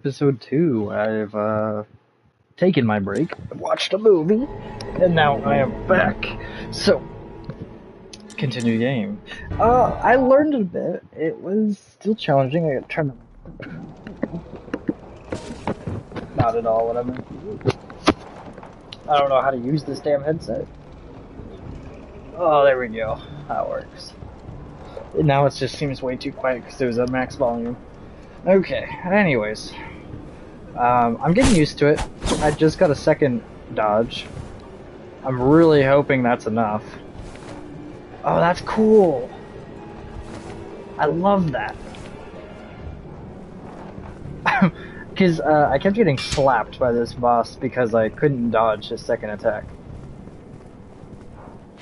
Episode 2. I've taken my break, watched a movie, and now I am back. So, continue the game. I learned a bit. It was still challenging. I got trying to... Not at all what I meant to do. I don't know how to use this damn headset. Oh, there we go. That works. Now it just seems way too quiet because it was at max volume. Okay, anyways. I'm getting used to it. I just got a second dodge. I'm really hoping that's enough. Oh, that's cool! I love that. Because I kept getting slapped by this boss because I couldn't dodge his second attack.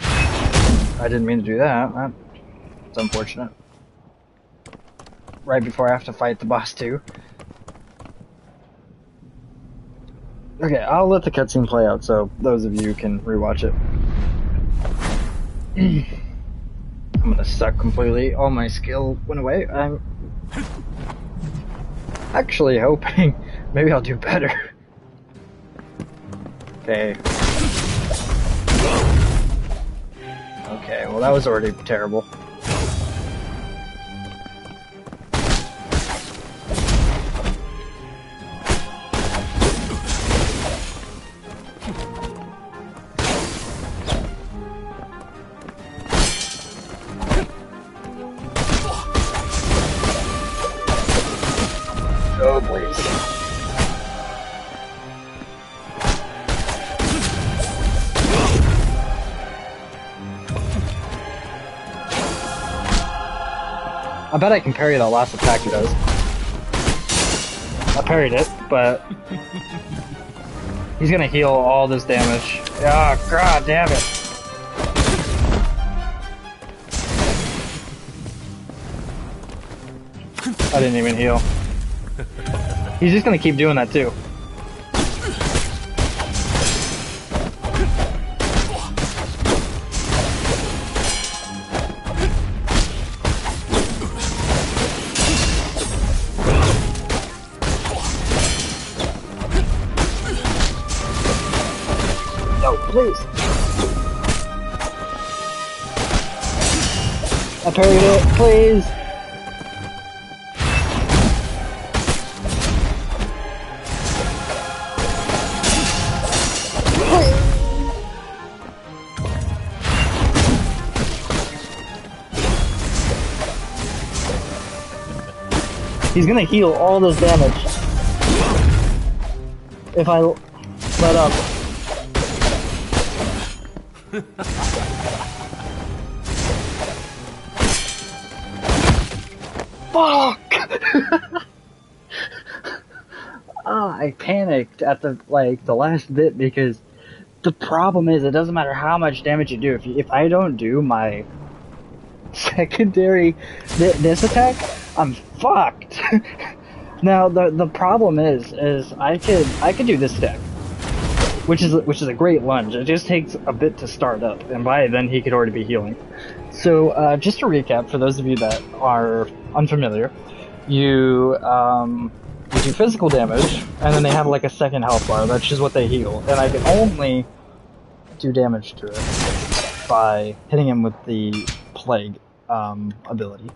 I didn't mean to do that. That's unfortunate. Right before I have to fight the boss too. Okay, I'll let the cutscene play out so those of you can rewatch it. I'm gonna suck completely. All my skill went away. I'm actually hoping maybe I'll do better. Okay. Okay, well that was already terrible. Oh, please. I bet I can parry that last attack he does. I parried it, but he's gonna heal all this damage. Oh, god damn it. I didn't even heal. He's just gonna keep doing that too. No, please. I parried it, please. He's gonna heal all this damage if I let up. Fuck! I panicked at the last bit because the problem is it doesn't matter how much damage you do. If I don't do my secondary this attack, I'm fucked. Now the problem is I could do this deck, which is a great lunge. It just takes a bit to start up, and by then he could already be healing. So just to recap, for those of you that are unfamiliar, you do physical damage, and then they have like a second health bar. That's just what they heal, and I can only do damage to it by hitting him with the plague ability.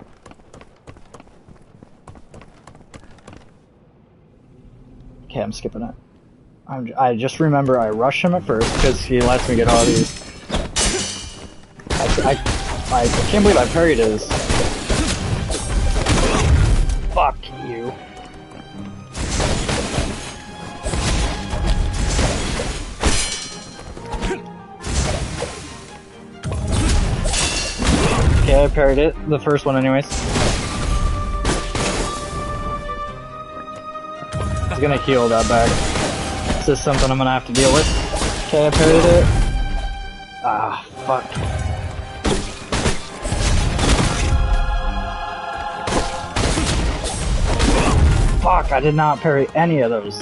Okay, I'm skipping it. I just remember I rush him at first because he lets me get all these. I can't believe I parried his. Fuck you. Okay, I parried it. The first one anyways. He's gonna heal that back. This is something I'm gonna have to deal with. Okay, I parried it. Ah, fuck. Fuck, I did not parry any of those.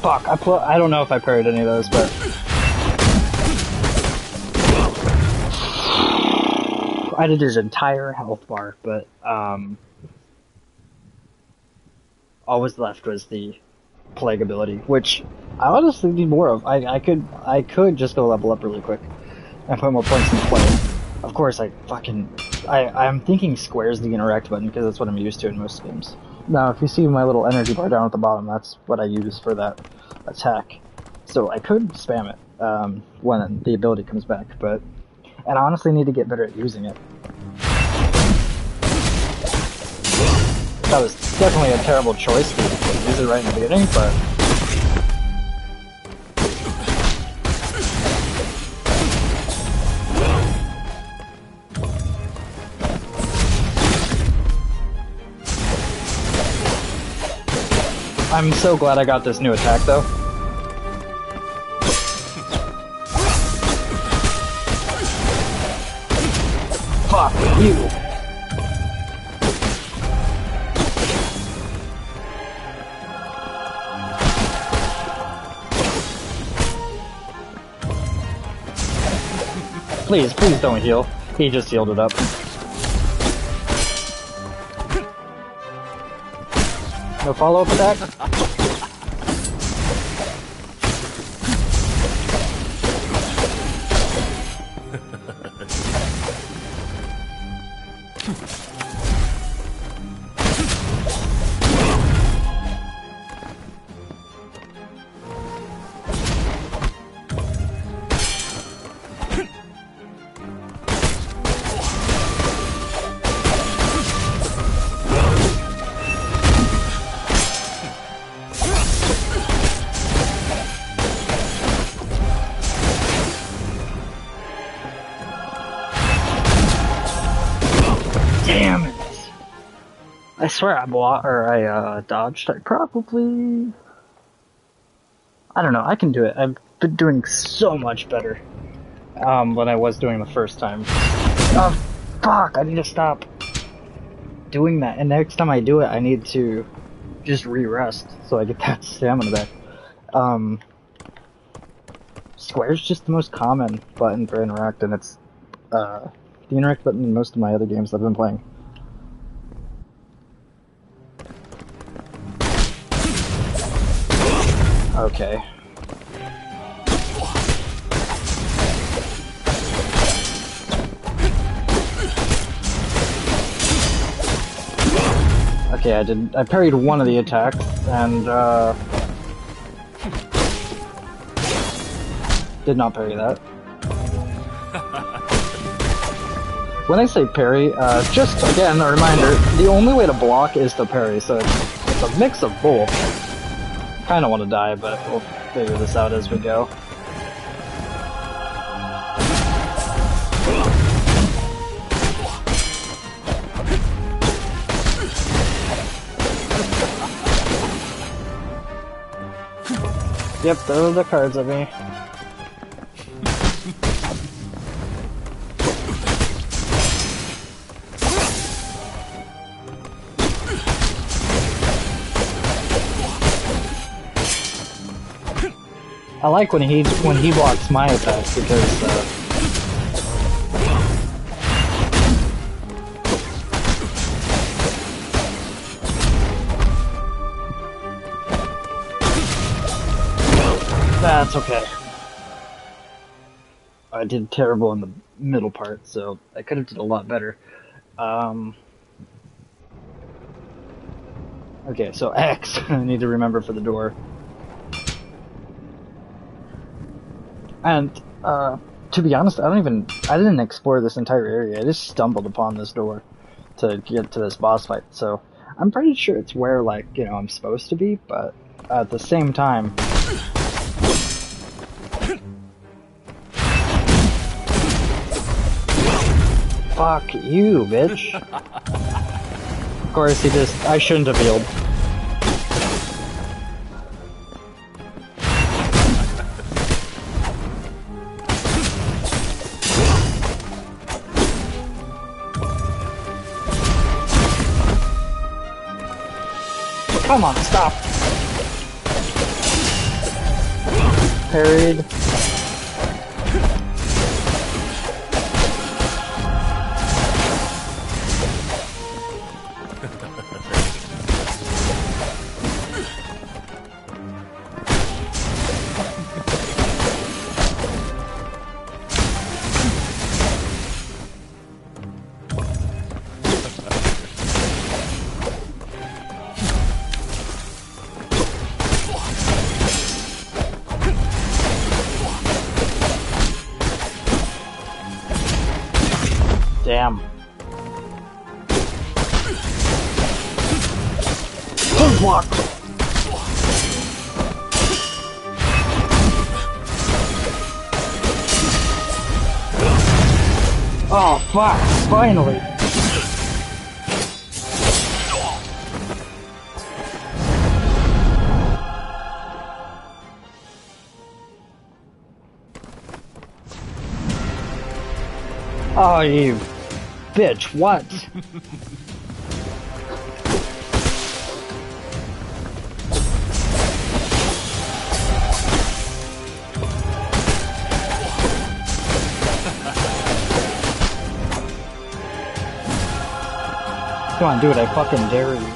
Fuck, I don't know if I parried any of those, but... I did his entire health bar, but, all was left was the plague ability, which I honestly need more of. I could just go level up really quick and put more points in play. Of course, I'm thinking square's the interact button because that's what I'm used to in most games. Now, if you see my little energy bar down at the bottom, that's what I use for that attack. So I could spam it when the ability comes back, and I honestly need to get better at using it. That was definitely a terrible choice to use it right in the beginning, but... I'm so glad I got this new attack, though. Fuck you! Please, please don't heal. He just healed it up. No follow-up attack? Damn it! I swear I dodged. I probably... I don't know, I can do it. I've been doing so much better than I was doing the first time. Oh, fuck! I need to stop doing that. And next time I do it, I need to just re-rest so I get that stamina back. Square's just the most common button for interact, and it's the interact button in most of my other games I've been playing. Okay. Okay, I parried one of the attacks, and did not parry that. When I say parry, just again, a reminder, the only way to block is to parry, so it's a mix of both. Kinda want to die, but we'll figure this out as we go. Yep, those are the cards of me. I like when he blocks my attacks because that's okay. I did terrible in the middle part, so I could have did a lot better. Okay, so X I need to remember for the door. And, to be honest, I didn't explore this entire area, I just stumbled upon this door to get to this boss fight, so I'm pretty sure it's where, like, you know, I'm supposed to be, but at the same time... Fuck you, bitch! Of course, I shouldn't have healed. Come on, stop! parried. Damn. Block. Oh fuck! Finally. Oh, you bitch, what? Come on, dude, I fucking dare you.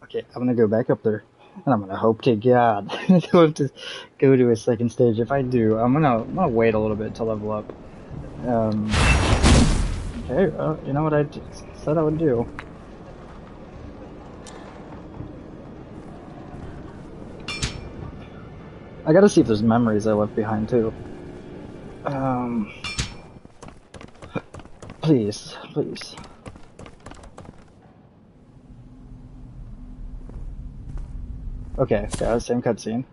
Okay, I'm gonna go back up there, and I'm gonna hope to God I don't have to go to a second stage. If I do, I'm gonna wait a little bit to level up. Okay, well, you know what I said I would do. I gotta see if there's memories I left behind too. Please, please. Okay, yeah, same cutscene.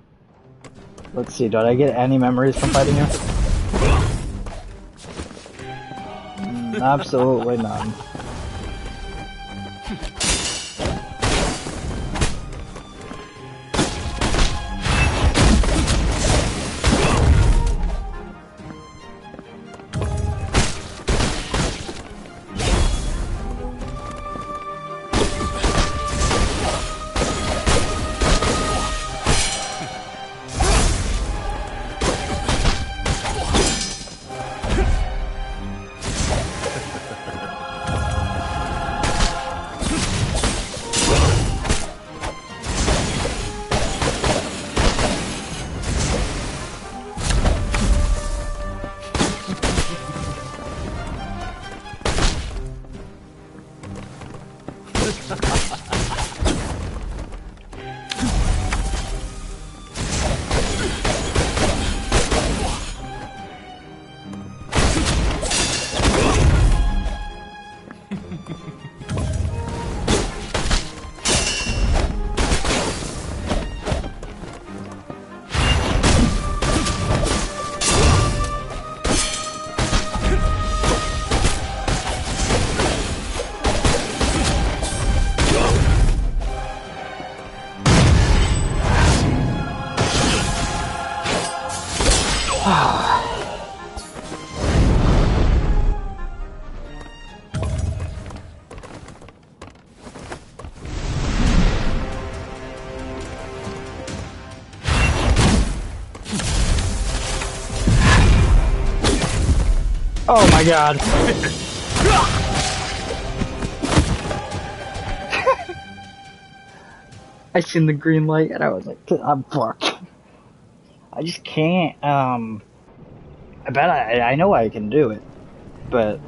Let's see, did I get any memories from fighting you? Absolutely none. Oh my god. I seen the green light and I was like, I'm fucked. I just can't, I bet I know I can do it, but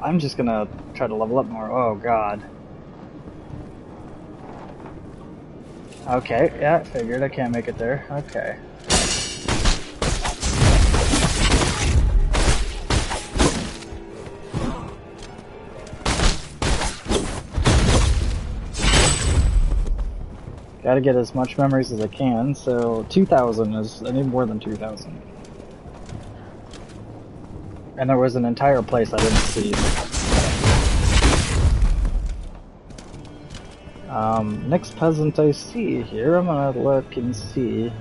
I'm just gonna try to level up more. Oh god. Okay, yeah, I figured I can't make it there. Okay. Gotta get as much memories as I can, so 2,000 is, I need more than 2,000. And there was an entire place I didn't see. Next peasant I see here, I'm gonna look and see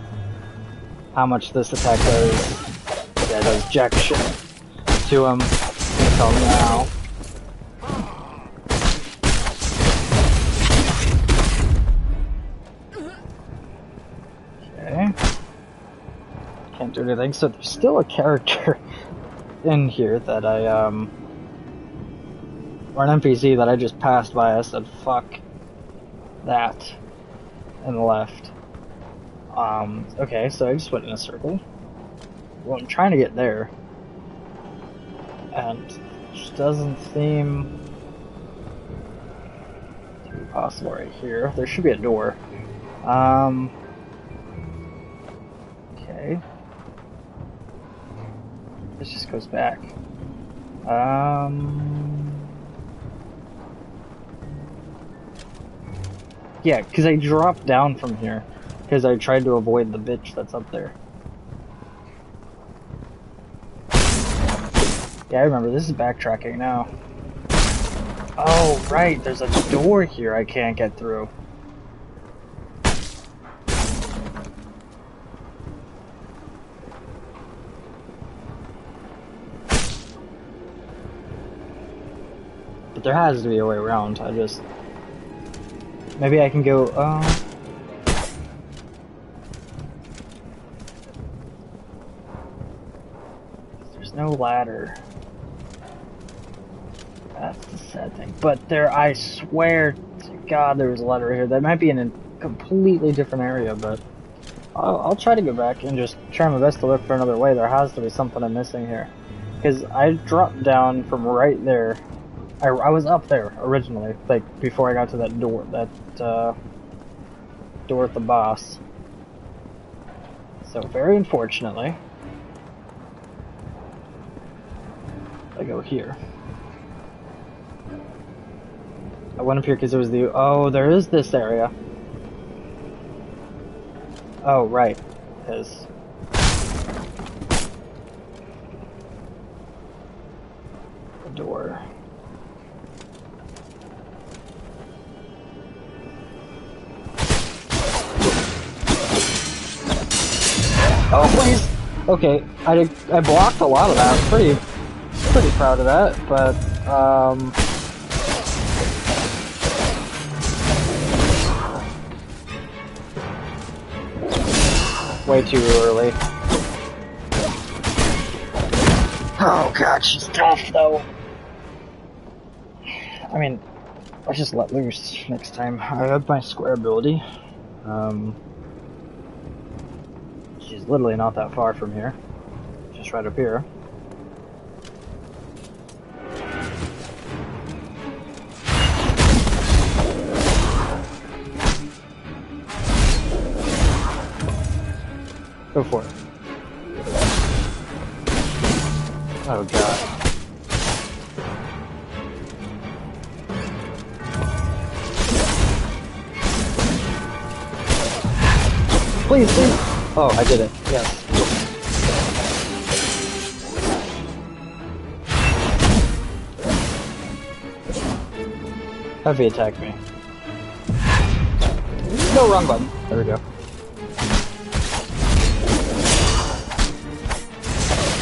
how much this attack does. Yeah, it does jack shit to him. Tell me now. Okay. Can't do anything, so there's still a character in here that I, or an NPC that I just passed by. I said, fuck that, and left. Okay, so I just went in a circle. Well, I'm trying to get there, and it just doesn't seem to be possible right here. There should be a door. Okay. This just goes back. Yeah, because I dropped down from here because I tried to avoid the bitch that's up there. Yeah, I remember. This is backtracking now. Oh, right. There's a door here I can't get through. But there has to be a way around. I just... Maybe I can go, there's no ladder. That's the sad thing. But there, I swear to God, there was a ladder here. That might be in a completely different area, but I'll try to go back and just try my best to look for another way. There has to be something I'm missing here. Because I dropped down from right there. I was up there originally, like before I got to that door, door at the boss. So very unfortunately, I go here. I went up here because it was the, oh, there is this area. Oh, right, because the door. Oh, please! Okay, I blocked a lot of that. I'm pretty proud of that, but, way too early. Oh god, she's tough though. I mean, I'll just let loose next time. I have my square ability. She's literally not that far from here. Just right up here. Go for it. Oh god. Please, please! Oh, I did it. Yes. Heavy attack me. No, wrong button. There we go.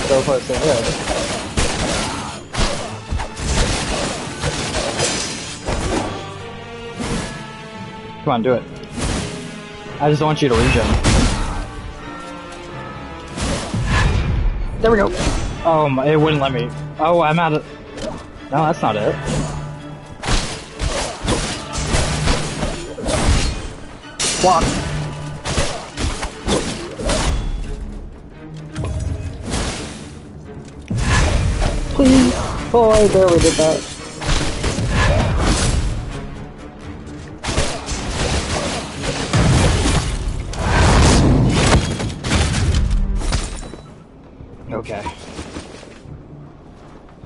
So far, so good. Come on, do it. I just want you to regen. There we go. Oh, it wouldn't let me. Oh, I'm out of... No, that's not it. Block. Please. Oh, I barely did that. Okay.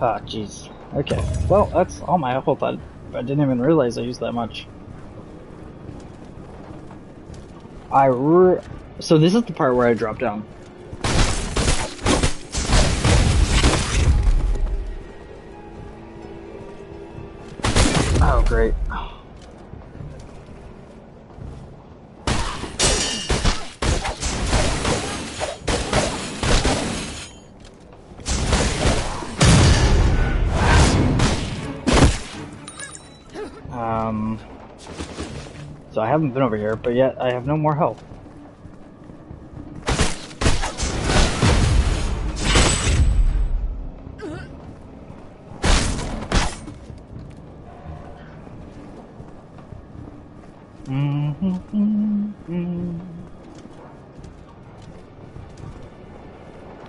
Ah, jeez. Okay. Well, that's all my health. I didn't even realize I used that much. So this is the part where I drop down. great. So I haven't been over here, but yet I have no more health.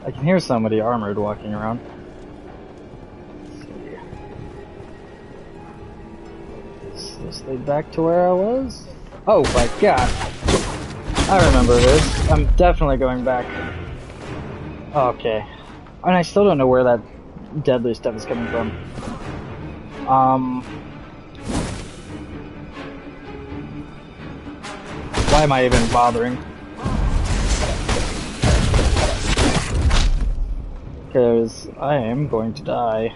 I can hear somebody armored walking around. Let's see. Does this lead back to where I was? Oh my god! I remember this. I'm definitely going back. Okay. And I still don't know where that deadly stuff is coming from. Why am I even bothering? Because I am going to die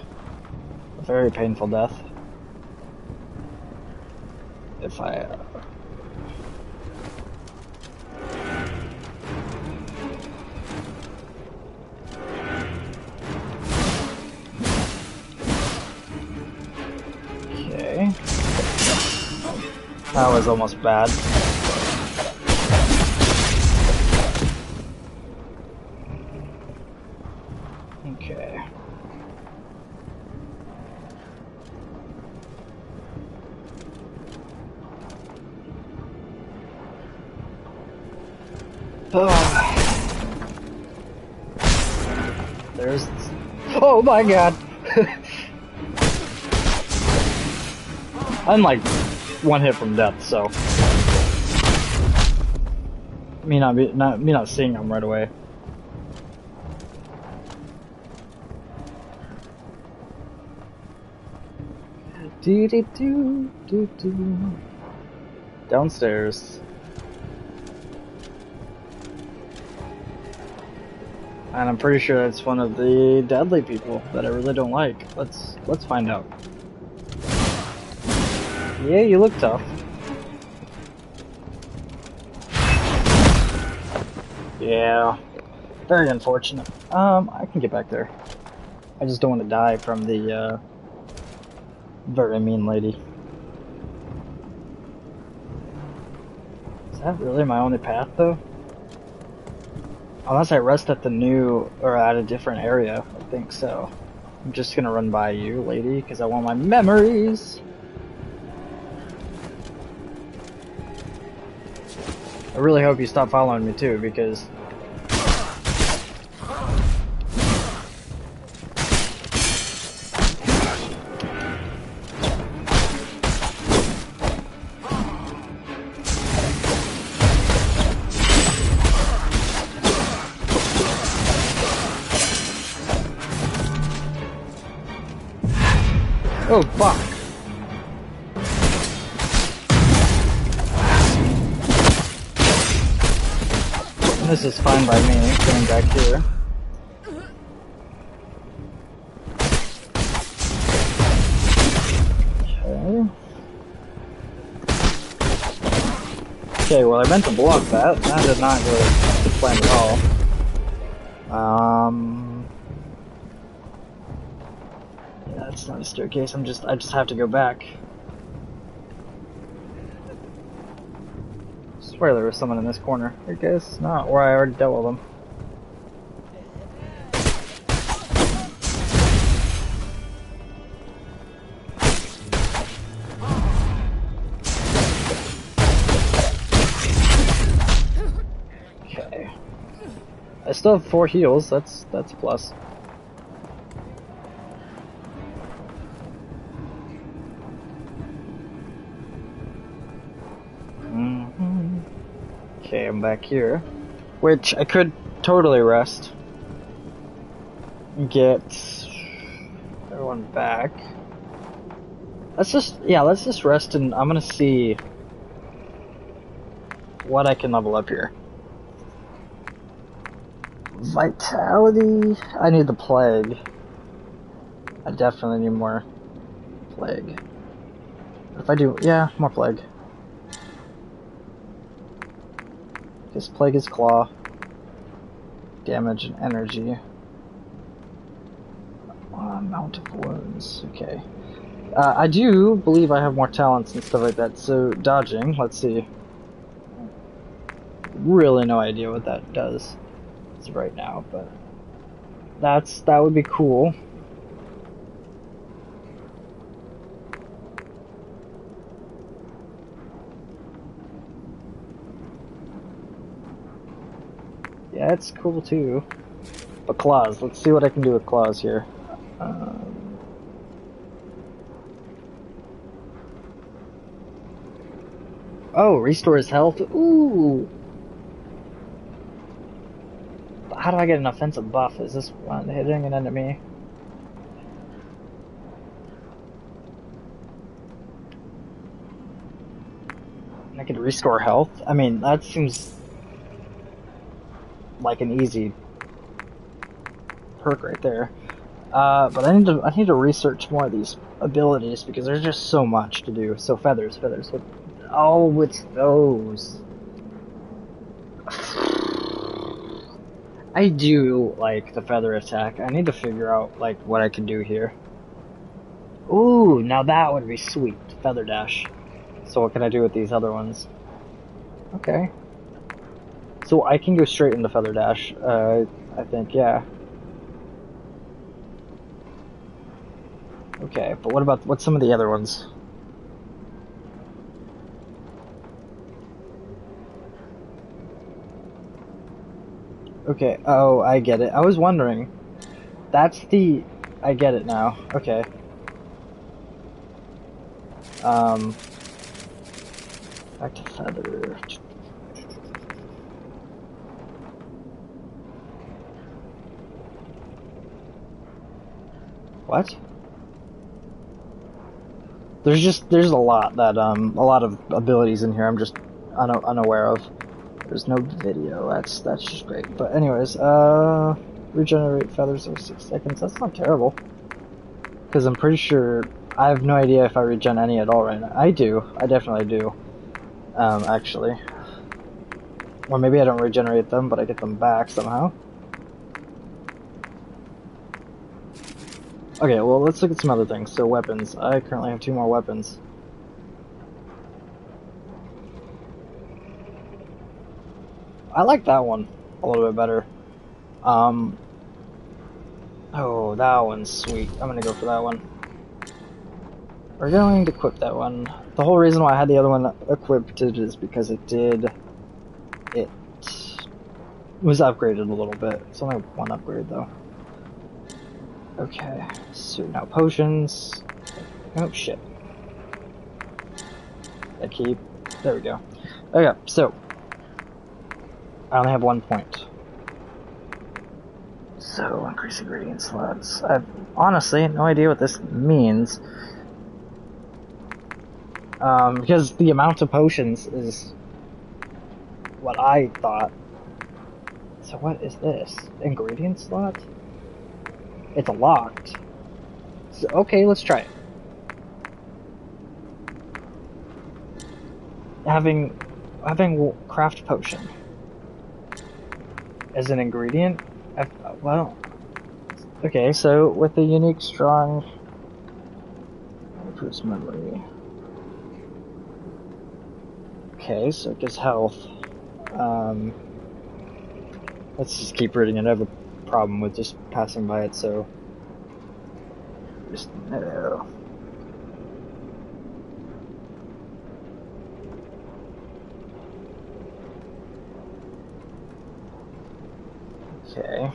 a very painful death if I okay. That was almost bad. Okay. There's... Oh my god! I'm like one hit from death, so... me not seeing him right away. Do. Downstairs. And I'm pretty sure it's one of the deadly people that I really don't like. Let's find out. Yeah, you look tough. Yeah. Very unfortunate. I can get back there. I just don't want to die from the very mean lady. Is that really my only path though? Unless I rest at the new, or at a different area, I think so. I'm just gonna run by you, lady, because I want my memories! I really hope you stop following me too, because... Oh, fuck. This is fine by me, going back here. Okay. Okay, well I meant to block that. That did not go to plan at all. Yeah, it's not a staircase, I just have to go back. I swear there was someone in this corner. I guess not, or I already dealt with them. Okay. I still have 4 heals, that's a plus. Okay, I'm back here, which I could totally rest. Get everyone back. Let's just rest, and I'm gonna see what I can level up here. Vitality. I need the plague. I definitely need more plague. If I do, yeah, more plague. Because plague is claw. Damage and energy. Amount of wounds. Okay. I do believe I have more talents and stuff like that. So dodging. Let's see. Really no idea what that does right now, but that would be cool. Yeah, it's cool too. But claws. Let's see what I can do with claws here. Oh, restores health. Ooh. How do I get an offensive buff? Is this one hitting an enemy? I could restore health. I mean, that seems like an easy perk right there. But I need to research more of these abilities because there's just so much to do. So feathers. Oh, it's those. I do like the feather attack. I need to figure out like what I can do here. Ooh, now that would be sweet. Feather dash. So what can I do with these other ones? Okay. So I can go straight into feather dash. I think, yeah. Okay, but what's some of the other ones? Okay, oh, I get it. I was wondering. I get it now. Okay. Back to feather. What? There's a lot of abilities in here I'm just unaware of. There's no video. That's just great. But anyways, regenerate feathers every 6 seconds. That's not terrible. Because I'm pretty sure I have no idea if I regen any at all right now. I do. I definitely do. Actually. Or maybe I don't regenerate them, but I get them back somehow. Okay, well, let's look at some other things. So, weapons. I currently have 2 more weapons. I like that one a little bit better. Oh, that one's sweet. I'm gonna go for that one. We're going to equip that one. The whole reason why I had the other one equipped is because it was upgraded a little bit. It's only one upgrade though. Okay, so now potions. Oh shit. I keep. There we go. Okay, so I only have 1 point. So increase ingredient slots. I've honestly no idea what this means. Because the amount of potions is what I thought. So what is this? Ingredient slot? It's locked. So, okay, let's try it. Having craft potion as an ingredient? Well, okay, so with the unique strong improves memory. Okay, so it gives health. Let's just keep reading it. I have a problem with just passing by it, so just no. Okay.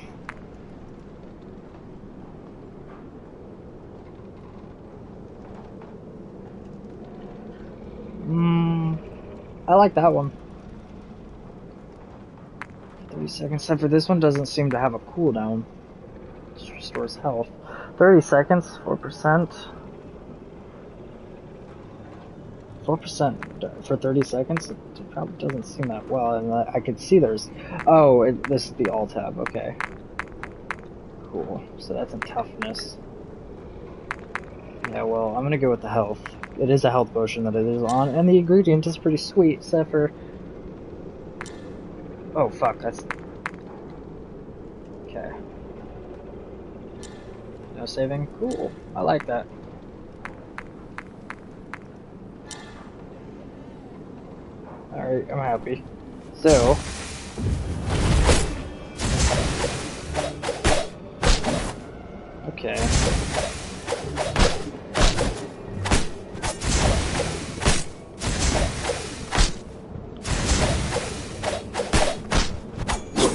I like that one. 30 seconds. Except for this one doesn't seem to have a cooldown. Just restores health. 30 seconds, 4%. 4% for 30 seconds? It probably doesn't seem that well, and I could see there's... Oh, this is the alt tab, okay. Cool. So that's a toughness. Yeah, well, I'm gonna go with the health. It is a health potion that it is on, and the ingredient is pretty sweet, except for... Oh, fuck, that's... Okay. No saving? Cool. I like that. Alright, I'm happy. So... Okay.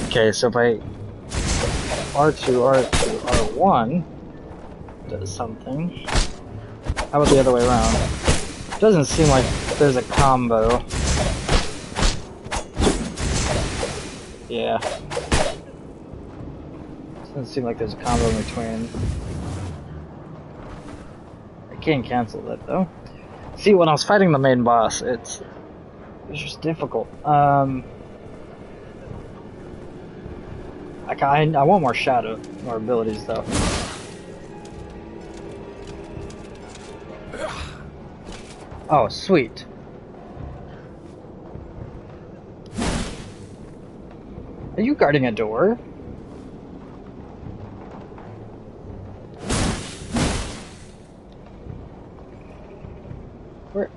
Okay, so if I R2, R2, R1 does something. How about the other way around? Doesn't seem like there's a combo. Yeah. Doesn't seem like there's a combo in between. I can't cancel that though. See, when I was fighting the main boss, it's just difficult. I want more shadow, more abilities though. Oh, sweet. Are you guarding a door?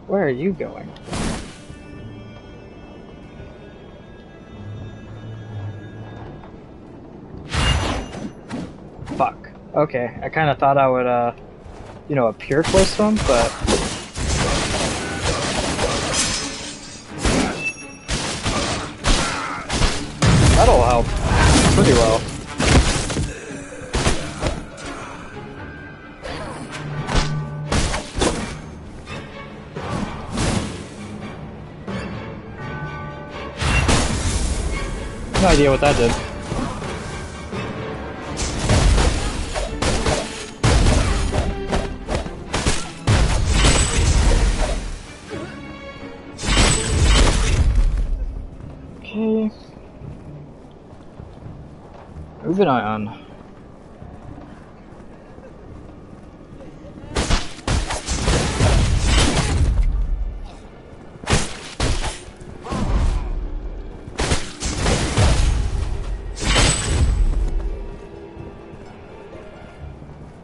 Where are you going? Fuck. Okay, I kind of thought I would, you know, appear close to him, but... That'll help pretty well. No idea what that did. Okay. Moving on.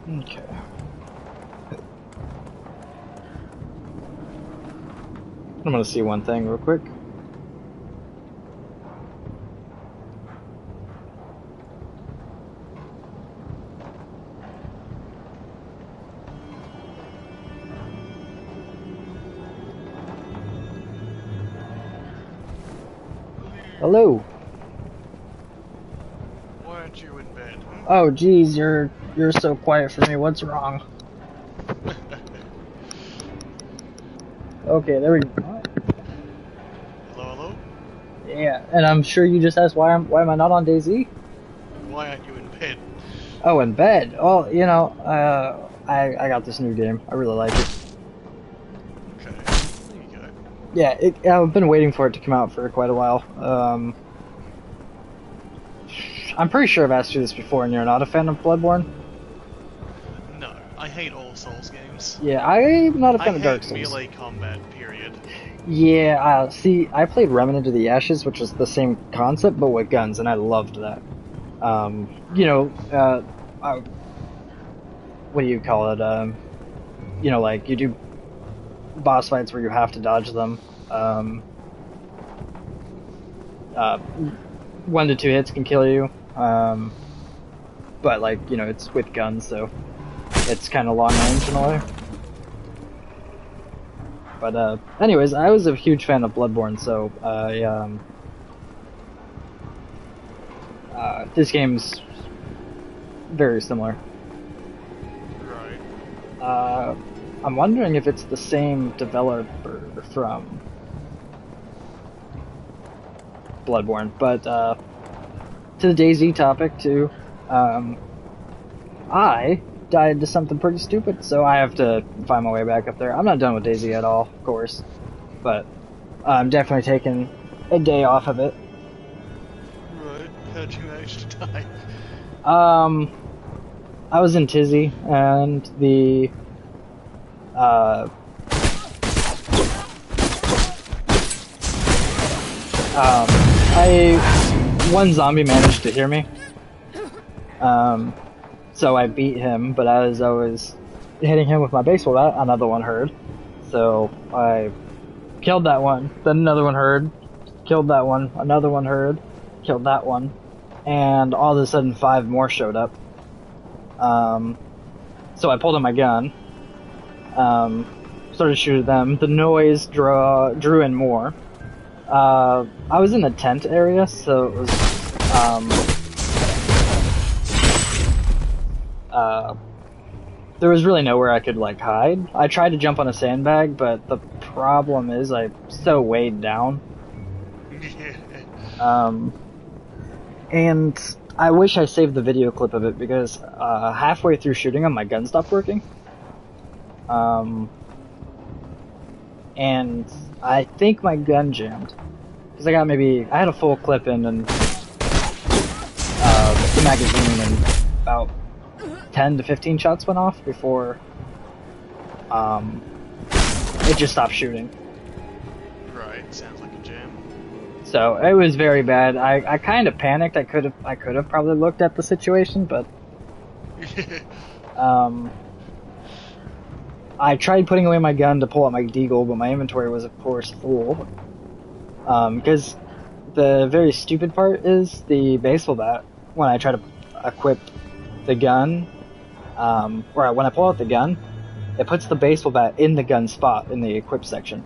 Okay. I'm gonna see one thing real quick. Hello. Why aren't you in bed? Oh geez, you're so quiet for me. What's wrong? Okay, there we go. Hello, hello? Yeah, and I'm sure you just asked why am I not on DayZ? Why aren't you in bed? Oh, in bed. Oh, you know, I got this new game. I really like it. Okay, there you go. Yeah, I've been waiting for it to come out for quite a while. I'm pretty sure I've asked you this before, and you're not a fan of Bloodborne? No, I hate all Souls games. Yeah, I'm not a fan of Dark I hate Souls. melee combat, period. Yeah, see, I played Remnant of the Ashes, which was the same concept, but with guns, and I loved that. You know, what do you call it? You know, like, you do boss fights where you have to dodge them. 1 to 2 hits can kill you. But, like, you know, it's with guns, so it's kind of long range in a way. But, anyways, I was a huge fan of Bloodborne, so, this game's very similar. Right. I'm wondering if it's the same developer from Bloodborne, but, to the DayZ topic, too, I died to something pretty stupid, so I have to find my way back up there. I'm not done with DayZ at all, of course, but I'm definitely taking a day off of it. Right. How'd you manage to die? I was in Tizzy, and the Uh, one zombie managed to hear me. So I beat him, but as I was hitting him with my baseball bat, another one heard. So I killed that one, then another one heard, killed that one, another one heard, killed that one, and all of a sudden 5 more showed up. So I pulled out my gun, started shooting them. The noise drew in more. I was in a tent area, so it was, there was really nowhere I could, like, hide. I tried to jump on a sandbag, but the problem is I'm so weighed down. And I wish I saved the video clip of it, because halfway through shooting him, my gun stopped working. And I think my gun jammed. Because I had a full clip in and the magazine, and about 10 to 15 shots went off before it just stopped shooting. Right, sounds like a jam. So it was very bad. I kind of panicked. I could have probably looked at the situation, but I tried putting away my gun to pull out my deagle, but my inventory was of course full. Because the very stupid part is the baseball bat. When I try to equip the gun, or when I pull out the gun, it puts the baseball bat in the gun spot in the equip section.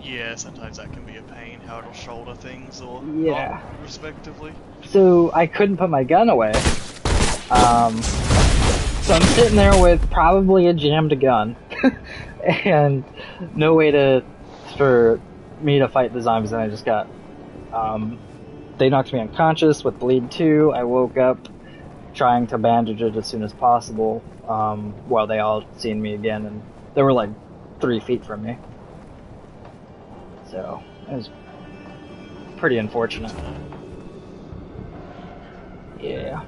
Yeah, sometimes that can be a pain, how it'll shoulder things or Yeah. not, respectively. So I couldn't put my gun away. So I'm sitting there with probably a jammed gun, and no way for me to fight the zombies, and I just got, they knocked me unconscious with bleed 2. I woke up trying to bandage it as soon as possible, while they all seen me again, and they were like 3 feet from me. So, it was pretty unfortunate. Yeah.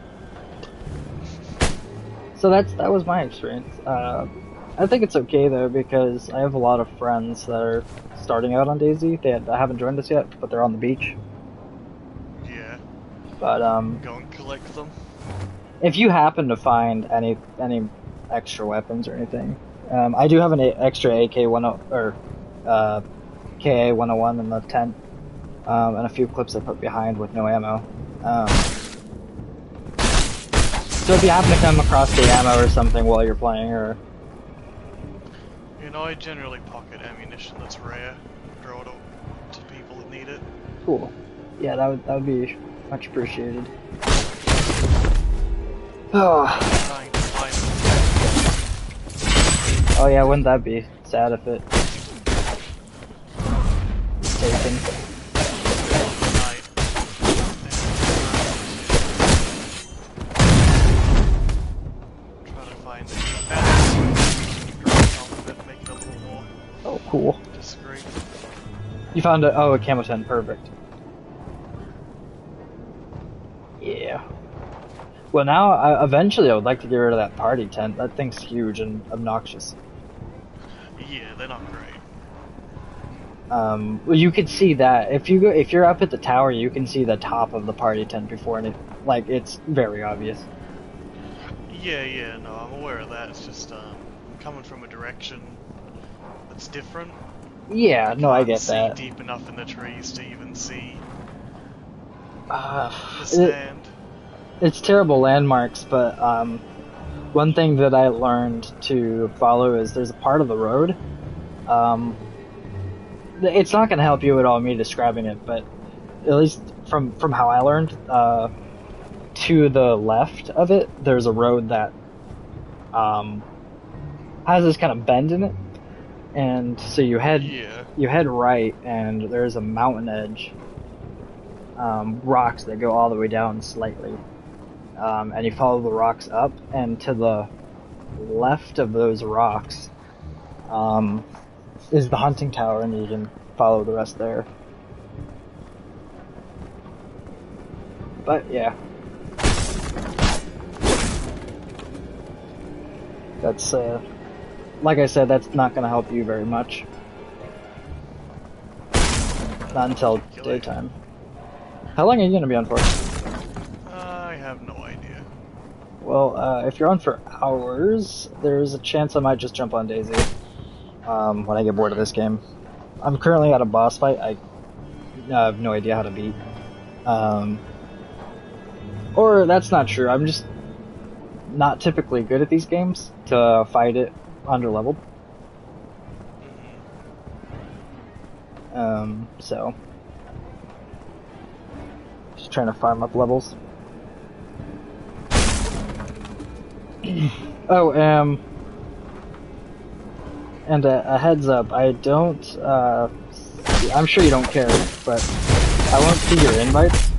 So that was my experience. I think it's okay though, because I have a lot of friends that are starting out on DayZ. They haven't joined us yet, but they're on the beach. Yeah. But Go and collect them. if you happen to find any extra weapons or anything, I do have an extra AK-10 or KA-101 in the tent, and a few clips I put behind with no ammo. So if you happen to come across the ammo or something while you're playing, or... You know, I generally pocket ammunition that's rare, draw it to people that need it. Cool. Yeah, that would be much appreciated. Oh. Trying to find them. Oh yeah, wouldn't that be sad if it was taken? Oh, cool. Discreet. You found a camo tent, perfect. Yeah. Well, now, eventually I would like to get rid of that party tent. That thing's huge and obnoxious. Yeah, they're not great. Well, you could see that. If you're up at the tower, you can see the top of the party tent before, and it's very obvious. Yeah, no, I'm aware of that. It's just, coming from a direction that's different. Yeah, no, I get that. See deep enough in the trees to even see the stand. It's terrible landmarks, but one thing that I learned to follow is there's a part of the road. It's not going to help you at all, me describing it, but at least from how I learned, to the left of it, there's a road that has this kind of bend in it, and so you head right, and there's a mountain edge, rocks that go all the way down slightly, and you follow the rocks up, and to the left of those rocks is the hunting tower, and you can follow the rest there. But yeah, that's like I said, that's not going to help you very much. Not until Particularly. daytime. How long are you going to be on for? I have no idea. Well, if you're on for hours, there's a chance I might just jump on Daisy when I get bored of this game. I'm currently at a boss fight I have no idea how to beat. Or that's not true. I'm just not typically good at these games to fight it under leveled. So just trying to farm up levels. Oh, and a heads up, I don't, I'm sure you don't care, but I won't see your invites,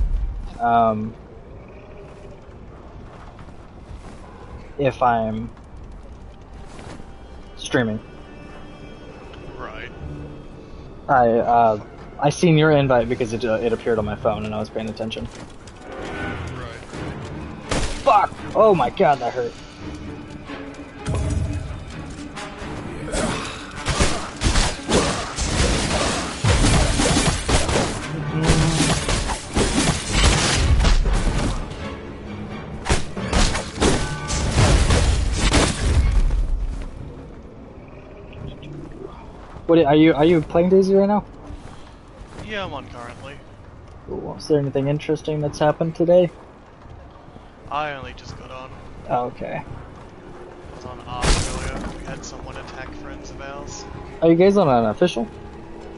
if I'm streaming. Right. I seen your invite because it appeared on my phone and I was paying attention. Right. Fuck! Oh my god, that hurt. What are you playing Daisy right now? Yeah, I'm on currently. Cool. Is there anything interesting that's happened today? I only just got on. Oh, okay. I was on Ark earlier. We had someone attack friends of ours. Are you guys on an official?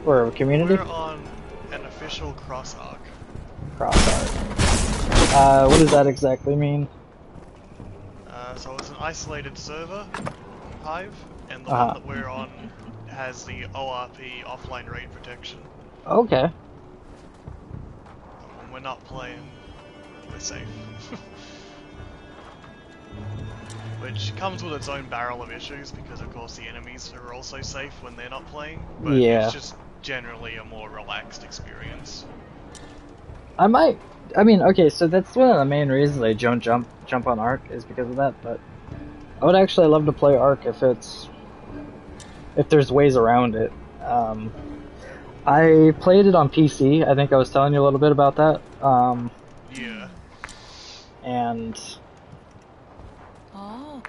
Or a community? We're on an official cross Ark. Cross-art. What does that exactly mean? So it's an isolated server, Hive, and the Uh-huh. one that we're on has the ORP offline raid protection. Okay. When we're not playing, we're safe. Which comes with its own barrel of issues, because of course the enemies are also safe when they're not playing, but Yeah. it's just generally a more relaxed experience. I mean, okay, so that's one of the main reasons I don't jump on Ark is because of that, but I would actually love to play Ark if there's ways around it. I played it on PC. I think I was telling you a little bit about that. Yeah. And Oh.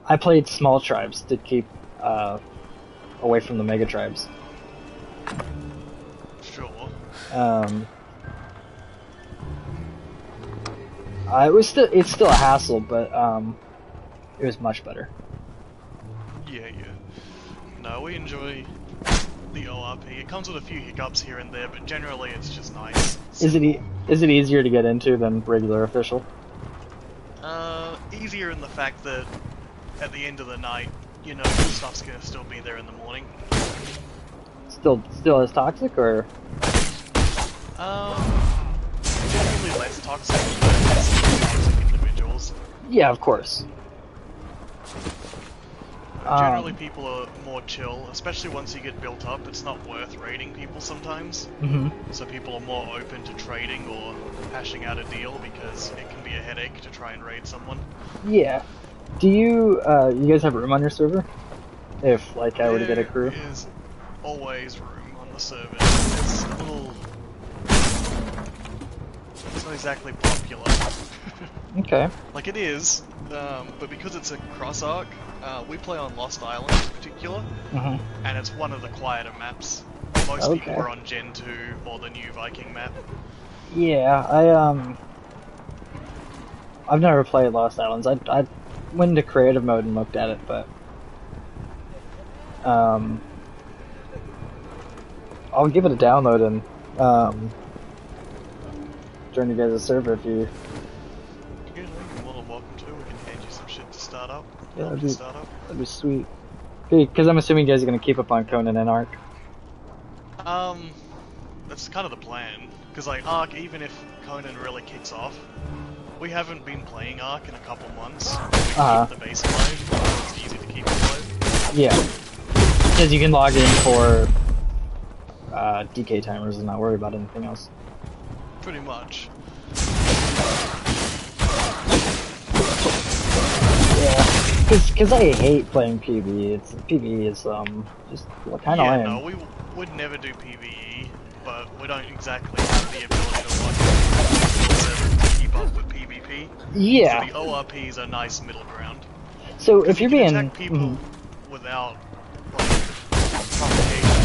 I played small tribes to keep away from the mega tribes. Sure. It's still a hassle, but it was much better. Yeah. No, we enjoy the ORP. It comes with a few hiccups here and there, but generally it's just nice. Is it easier to get into than regular official? Easier in the fact that at the end of the night, you know, stuff's gonna still be there in the morning. Still as toxic, or? Generally less toxic, but still toxic individuals. Yeah, of course. Generally people are more chill, especially once you get built up. It's not worth raiding people sometimes. Mm-hmm. So people are more open to trading or hashing out a deal, because it can be a headache to try and raid someone. Yeah. Do you guys have room on your server? If like I were to get a crew? There is always room on the server. It's a little... It's not exactly popular. Okay. Like it is, but because it's a cross arc, we play on Lost Island in particular, Mm-hmm. and it's one of the quieter maps. Most people are on Gen 2 or the new Viking map. Yeah, I've never played Lost Islands. I went into creative mode and looked at it, but I'll give it a download and join you guys' server if you. You're more than welcome to. We can hand you some shit to start up. Yeah, Help you start up. that'd be sweet. Because I'm assuming you guys are gonna keep up on Conan and Ark. That's kind of the plan. Because like Ark, even if Conan really kicks off, we haven't been playing Ark in a couple months. We keep the base alive, so it's easy to keep it alive. Yeah. Because you can log in for DK timers and not worry about anything else. Pretty much. Yeah. Cause I hate playing PvE. PvE is just kind of Yeah, lame. no, we would never do PvE, but we don't exactly have the ability to like keep up with PvP. So Yeah. the ORP is a nice middle ground. So if Because you you're can being attack people without like provocation.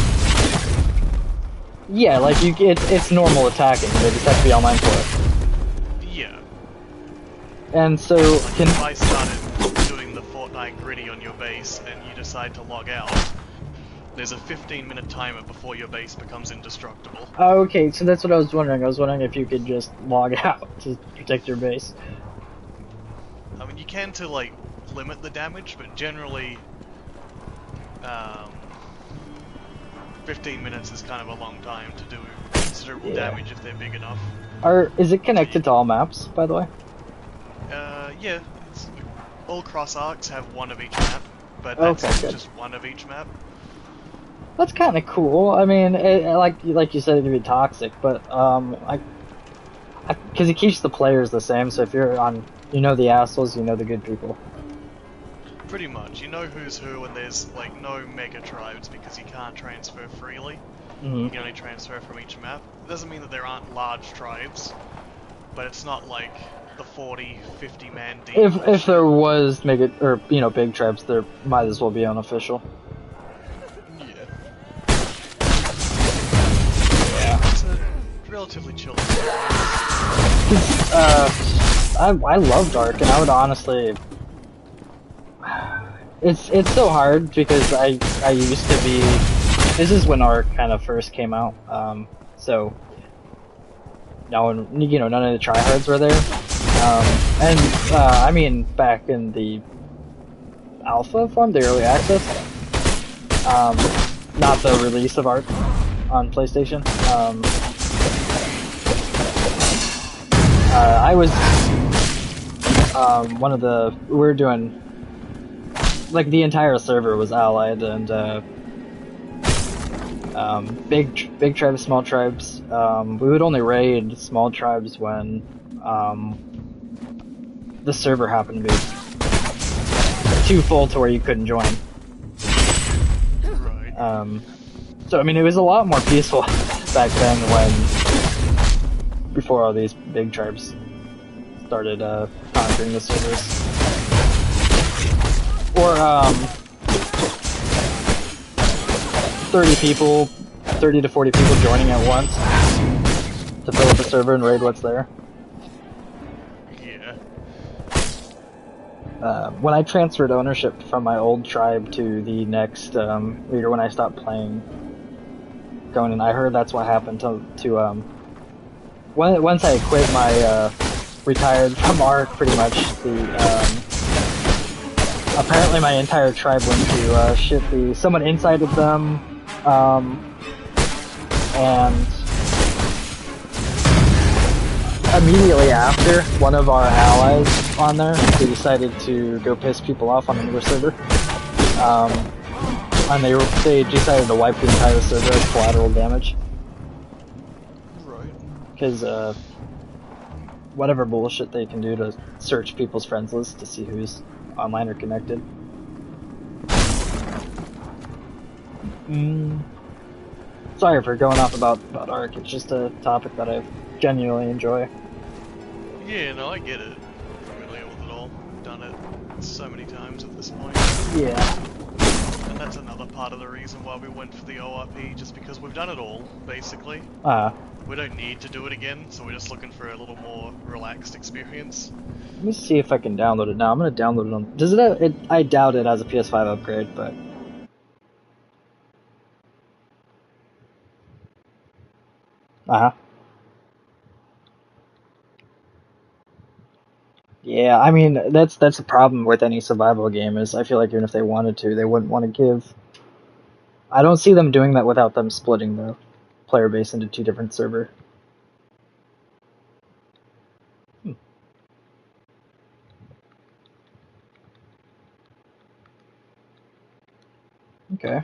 yeah, like it's normal attacking. They just have to be online for Yeah. it. And so Like can if I started doing the Fortnite gritty on your base and you decide to log out, there's a 15-minute timer before your base becomes indestructible. oh, okay, so that's what I was wondering. I was wondering if you could just log out to protect your base. I mean, you can to like limit the damage, but generally, um, 15 minutes is kind of a long time to do considerable Yeah. damage if they're big enough. Is it So you, connected to all maps, by the way? yeah, all cross arcs have one of each map, but Okay, that's good. just one of each map. That's kind of cool. I mean, like you said, it can be toxic, but because it keeps the players the same. So if you're on, you know the assholes, you know the good people. Pretty much, you know who's who, and there's like no mega tribes because you can't transfer freely. Hmm. You can only transfer from each map. It doesn't mean that there aren't large tribes, but it's not like the 40, 50 man deep If bullshit. there was mega or big tribes, there might as well be unofficial. Yeah. Yeah. It's a relatively chill experience. I love Dark, and I would honestly. It's so hard because I used to be. This is when Ark kind of first came out. So no one, none of the tryhards were there. And I mean, back in the alpha form, the early access, um, not the release of Ark on PlayStation. I was one of the. We were doing like the entire server was allied and big tribes, small tribes. We would only raid small tribes when the server happened to be too full to where you couldn't join. Right. So I mean, it was a lot more peaceful back then when before all these big tribes started conquering the servers. Or 30 people, 30 to 40 people joining at once to fill up the server and raid what's there. Yeah. When I transferred ownership from my old tribe to the next leader, when I stopped playing Conan, I heard that's what happened to once I quit my retired from Ark, pretty much apparently my entire tribe went to shit. Someone incited them, and immediately after, one of our allies on there, they decided to go piss people off on another server. And they decided to wipe the entire server as collateral damage. Right. Because whatever bullshit they can do to search people's friends lists to see who's online or connected. Sorry for going off about Ark. It's just a topic that I genuinely enjoy. Yeah, no, I get it. I'm familiar with it all. Done it so many times at this point. Yeah. And that's another part of the reason why we went for the ORP, just because we've done it all, basically. We don't need to do it again, so we're just looking for a little more relaxed experience. Let me see if I can download it now. I'm gonna download it on. Does it? I doubt it has a PS5 upgrade, but. Yeah, I mean that's the problem with any survival game is I feel like even if they wanted to, they wouldn't want to give. I don't see them doing that without them splitting the player base into two different server. Okay.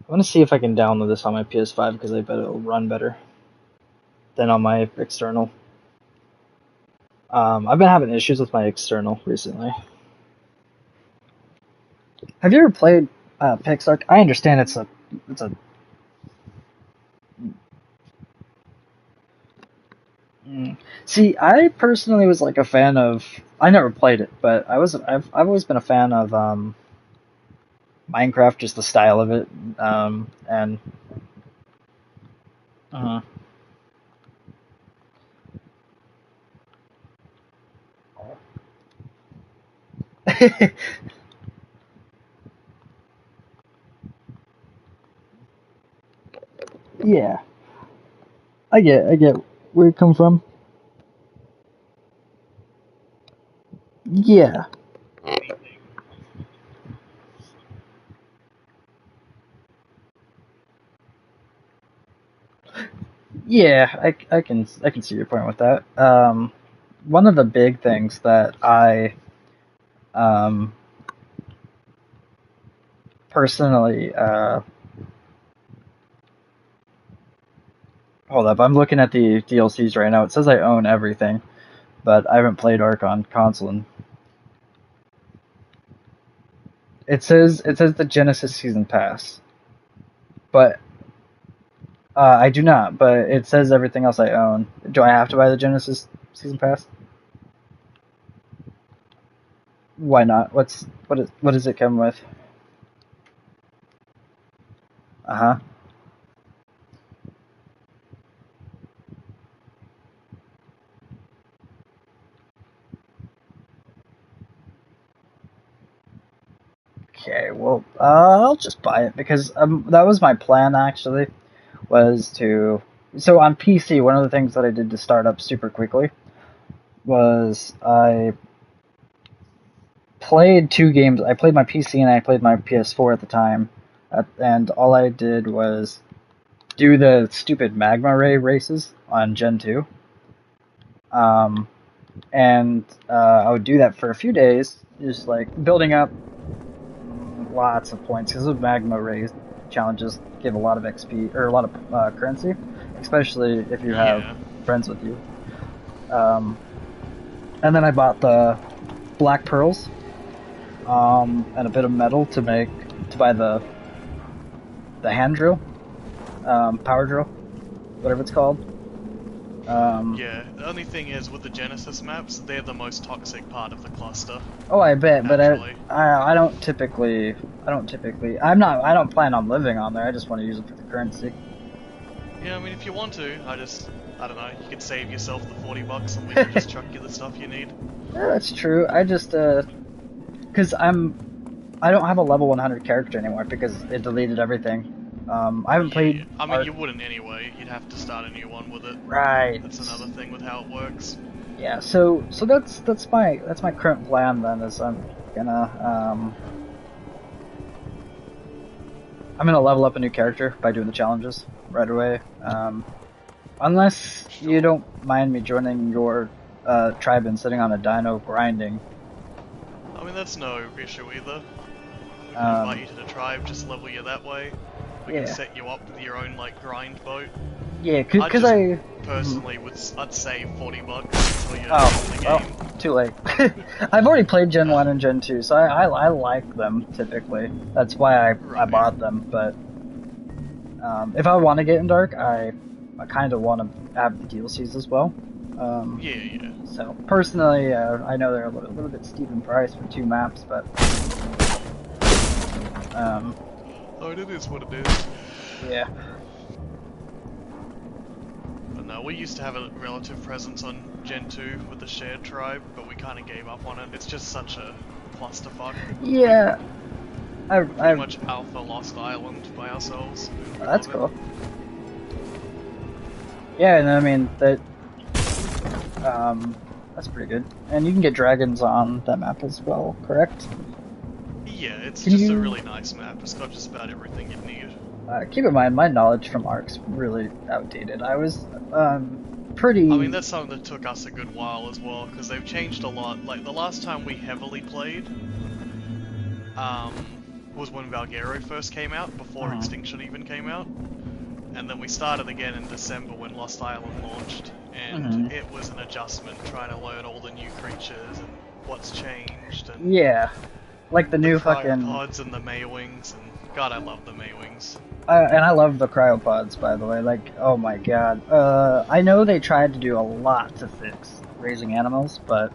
I want to see if I can download this on my PS5 because I bet it'll run better than on my external. I've been having issues with my external recently. Have you ever played Pixark? I understand it's a. Mm. See, I personally was like a fan of. I never played it, but I've always been a fan of Minecraft, just the style of it, and uh, yeah, I get where you come from. Yeah, yeah, I can see your point with that. One of the big things that I um personally hold up, I'm looking at the DLCs right now. It says I own everything, but I haven't played Ark on console. And it says the Genesis season pass, but I do not. But it says everything else I own. Do I have to buy the Genesis season pass? Why not? What does it come with? Uh huh. Okay, well, I'll just buy it because that was my plan actually. Was to so on PC. One of the things that I did to start up super quickly was I played two games. I played my PC and I played my PS4 at the time, and all I did was do the stupid magma ray races on Gen 2. Um, and I would do that for a few days, just like building up lots of points because of magma ray challenges give a lot of XP or a lot of currency, especially if you have Yeah. friends with you. Um, and then I bought the black pearls and a bit of metal to buy the hand drill, power drill, whatever it's called. Um, Yeah. The only thing is, with the Genesis maps, they're the most toxic part of the cluster, oh, I bet, but naturally. I I don't plan on living on there. I just want to use it for the currency. Yeah, I mean, if you want to, I don't know, you could save yourself the $40 and we can just chuck you the stuff you need. Yeah, that's true. I just cause I don't have a level 100 character anymore because it deleted everything. I haven't Yeah, played yeah. I mean, Ark. you wouldn't anyway. You'd have to start a new one with it. Right. That's another thing with how it works. Yeah, so that's my current plan then is gonna I'm gonna level up a new character by doing the challenges right away. Unless you Sure. don't mind me joining your tribe and sitting on a dino grinding. I mean, that's no issue either. We can invite Um, you to the tribe, just level you that way. We can yeah, set you up with your own, like, grind boat. yeah, I cause just I. Mhm. personally I'd save $40 until you're Oh, on the well, game. too late. I've already played Gen Uh, 1 and Gen 2, so I like them typically. That's why I right. bought them. But if I want to get in Dark, I kind of want to have the DLCs as well. Um, Yeah, yeah. so personally, I know they're a little bit steep in price for two maps, but um, Oh, it is what it is. yeah. But no, we used to have a relative presence on Gen 2 with the shared tribe, but we kind of gave up on it. It's just such a clusterfuck. Yeah, We pretty I much alpha Lost Island by ourselves. We that's love it. cool. Yeah, and I mean that's pretty good. And you can get dragons on that map as well, correct? Yeah, it's Can just a you really nice map. It's got just about everything you need. keep in mind my knowledge from Ark's really outdated. I was I mean, pretty. that's something that took us a good while as well, because they've changed a lot. Like, the last time we heavily played, was when Valguero first came out, before Mhm. Extinction even came out. and then we started again in December when Lost Island launched, and it was an adjustment trying to learn all the new creatures and what's changed. And yeah, like the new fucking cryopods and the Maywings, and God, I love the Maywings. And I love the cryopods, by the way. Like, oh my god. I know they tried to do a lot to fix raising animals, but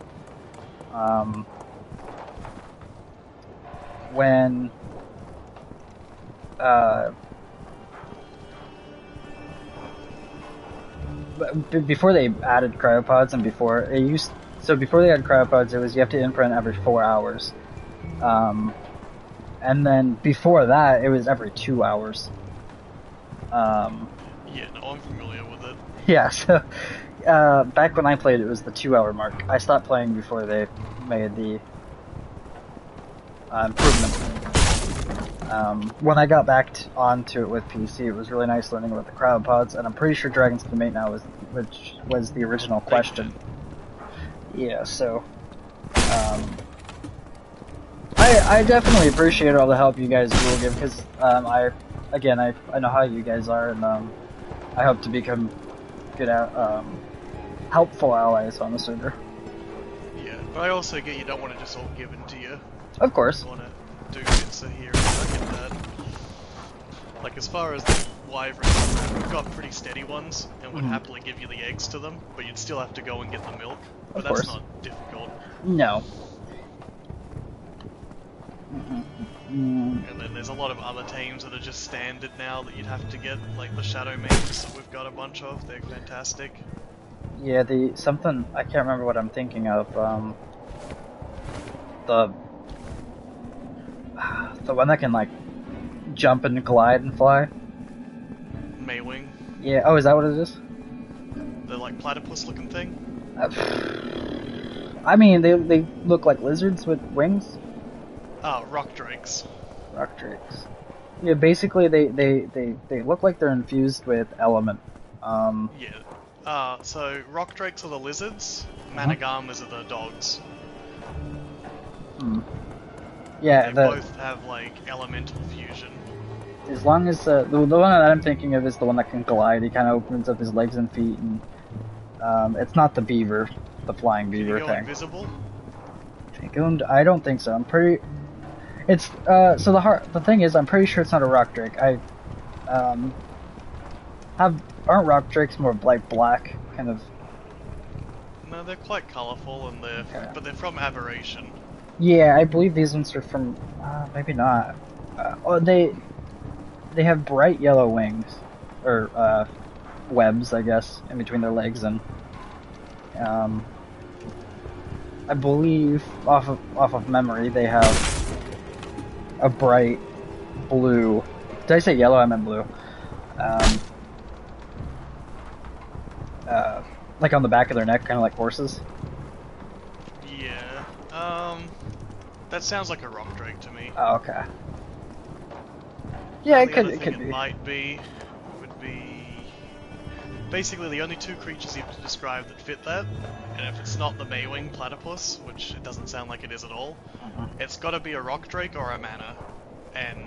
when before they added cryopods, and before they had cryopods, it was you have to imprint every 4 hours, and then before that it was every 2 hours. Yeah, no, I'm familiar with it. Yeah, so back when I played, it was the 2 hour mark. I stopped playing before they made the improvement. When I got back onto it with PC, it was really nice learning about the cryopods, and I'm pretty sure Dragon's Mate now which was the original question. Yeah, so I definitely appreciate all the help you guys will give, because I know how you guys are, and I hope to become good helpful allies on the server. Yeah, but I also get you don't want to just all give in to you. Of course. You want to do bits of here and I get that. Like, as far as the wyverns, we've got pretty steady ones, and would happily give you the eggs to them, but you'd still have to go and get the milk. But that's not difficult. No. And then there's a lot of other teams that are just standard now that you'd have to get, like the Shadow Mages that we've got a bunch of. They're fantastic. Yeah, something I can't remember what I'm thinking of. The one that can like jump and glide and fly. Maywing. Yeah. Oh, is that what it is? The like platypus-looking thing. I mean, they look like lizards with wings. Oh, rock drakes. Rock drakes. Yeah, basically they look like they're infused with element. Yeah. So rock drakes are the lizards, Managamas are the dogs. Yeah, they both have like elemental fusion. As long as the one that I'm thinking of is the one that can glide. He kind of opens up his legs and feet, and it's not the beaver, the flying beaver thing. Invisible? I don't think so. I'm pretty. It's so the thing is, I'm pretty sure it's not a rock drake. Aren't rock drakes more like black kind of? No, they're quite colourful, and but they're from Aberration. Yeah, I believe these ones are from maybe not. They have bright yellow wings, or webs, I guess, in between their legs, and I believe off of memory they have a bright blue. Did I say yellow? I meant blue. Like on the back of their neck, kind of like horses. Yeah. That sounds like a rock drake to me. Oh, okay. Yeah, it could be. It would be basically the only two creatures you have to describe that fit that, and if it's not the Maywing platypus, which it doesn't sound like it is at all, it's got to be a rock drake or a mana, and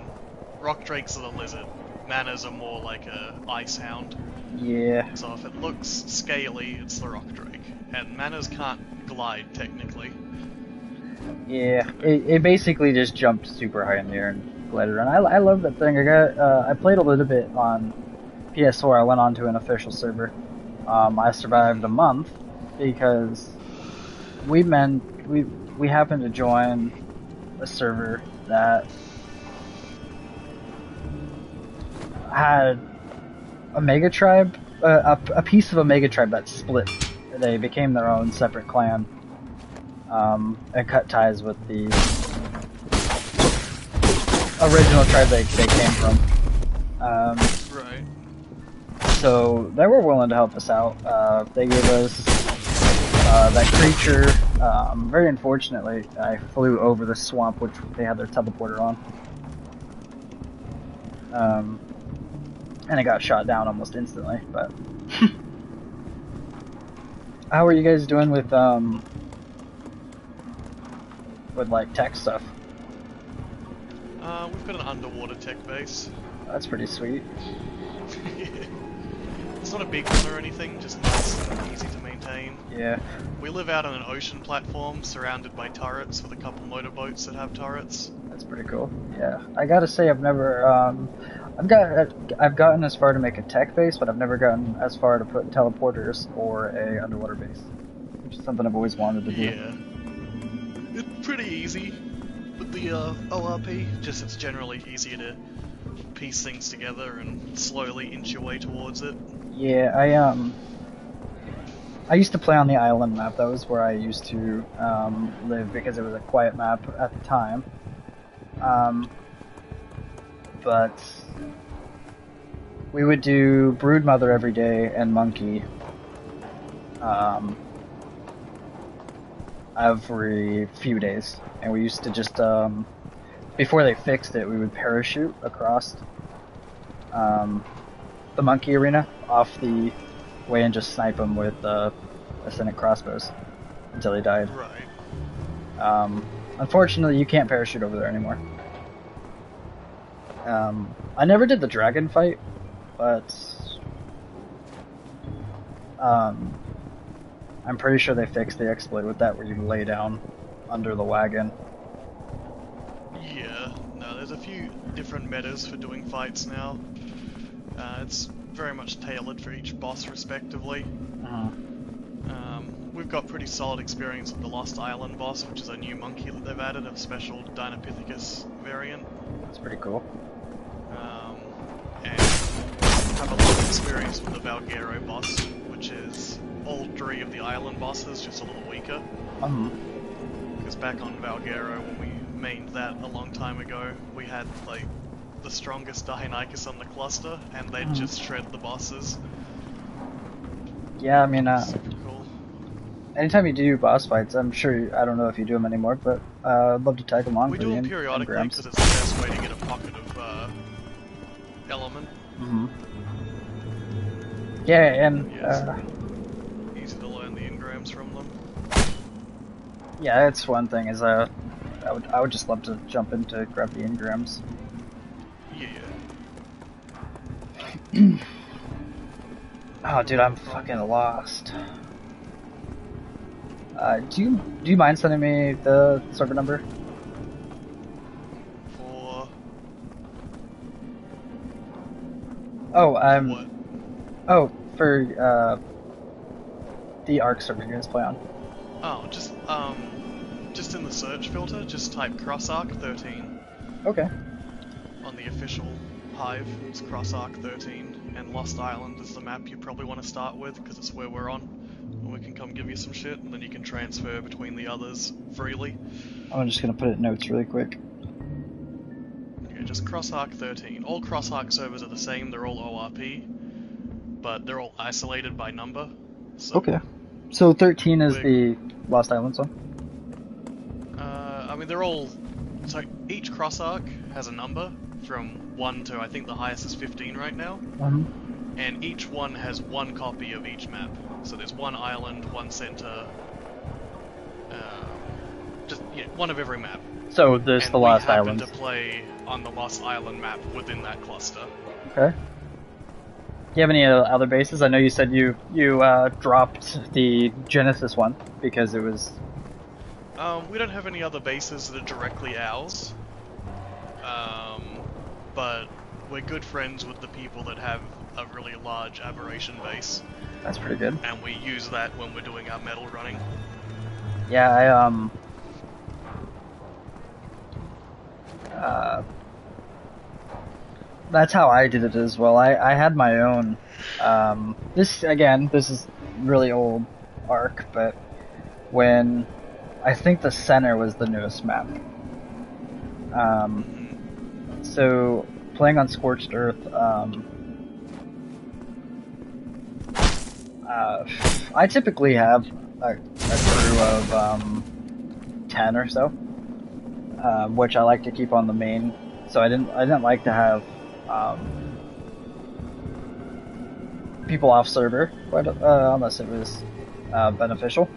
rock drakes are the lizard. Manas are more like a ice hound. Yeah. So if it looks scaly, it's the rock drake, and manas can't glide technically. Yeah, it basically just jumped super high in the air and glided around. I love that thing. I played a little bit on PS4. I went on to an official server. I survived a month because we happened to join a server that had a mega tribe, a piece of a mega tribe that split. They became their own separate clan, and cut ties with the original tribe they came from. Right. So they were willing to help us out. They gave us that creature. Very unfortunately, I flew over the swamp, which they had their teleporter on. And it got shot down almost instantly, but... How are you guys doing with like tech stuff? We've got an underwater tech base. That's pretty sweet. It's not a big one or anything, just nice and easy to maintain. Yeah. We live out on an ocean platform surrounded by turrets with a couple motorboats that have turrets. That's pretty cool. Yeah. I gotta say, I've never, I've gotten as far to make a tech base, but I've never gotten as far to put teleporters or a underwater base, which is something I've always wanted to do. Yeah. It's pretty easy with the ORP, just it's generally easier to piece things together and slowly inch your way towards it. Yeah, I used to play on the island map. That was where I used to live because it was a quiet map at the time. But we would do Broodmother every day and Monkey every few days. And we used to just, before they fixed it, we would parachute across the Monkey arena off the way and just snipe him with ascendant crossbows until he died. Right. Unfortunately, you can't parachute over there anymore. I never did the dragon fight, but I'm pretty sure they fixed the exploit with that where you lay down under the wagon. Yeah, no, there's a few different metas for doing fights now. It's very much tailored for each boss respectively. We've got pretty solid experience with the Lost Island boss, which is a new monkey that they've added, a special Dinopithecus variant. That's pretty cool. And have a lot of experience with the Valguero boss, which is all three of the island bosses, just a little weaker. Because back on Valguero, when we mained that a long time ago, we had like the strongest Deinonychus on the cluster, and they'd just shred the bosses. Yeah, I mean, Super cool. anytime you do boss fights, I'm sure, I don't know if you do them anymore, but I'd love to tag along We for do the them periodically engrams. because it's the best way to get a pocket of element. Yeah, and Yes. Easy to learn the engrams from them. yeah, that's one thing is I would just love to jump in to grab the engrams. Yeah. Oh, dude, I'm fucking lost. Do you mind sending me the server number? For Oh, what? Oh, for the Ark server you guys play on. Oh, just in the search filter, just type CrossArk 13 Okay. on the official Hive. It's CrossArk 13, and Lost Island is the map you probably want to start with because it's where we're on. And we can come give you some shit, and then you can transfer between the others freely. I'm just gonna put it in notes really quick. Yeah, just CrossArk 13. All CrossArk servers are the same. They're all ORP, but they're all isolated by number. So Okay. So 13 is the Lost Islands one? I mean, they're all... So each CrossArk has a number from 1 to, I think the highest is 15 right now. And each one has one copy of each map. So there's one island, one center, just, yeah, one of every map. So there's And the Lost we happen Islands. to play on the Lost Island map within that cluster. Okay. Do you have any other bases? I know you said you dropped the Genesis one because it was... We don't have any other bases that are directly ours. But we're good friends with the people that have a really large aberration base. That's pretty good. And we use that when we're doing our metal running. Yeah, that's how I did it as well. I had my own, this is really old Ark, but when, I think the center was the newest map. So, playing on Scorched Earth, I typically have a crew of 10 or so, which I like to keep on the main. So I didn't like to have people off server, but unless it was beneficial.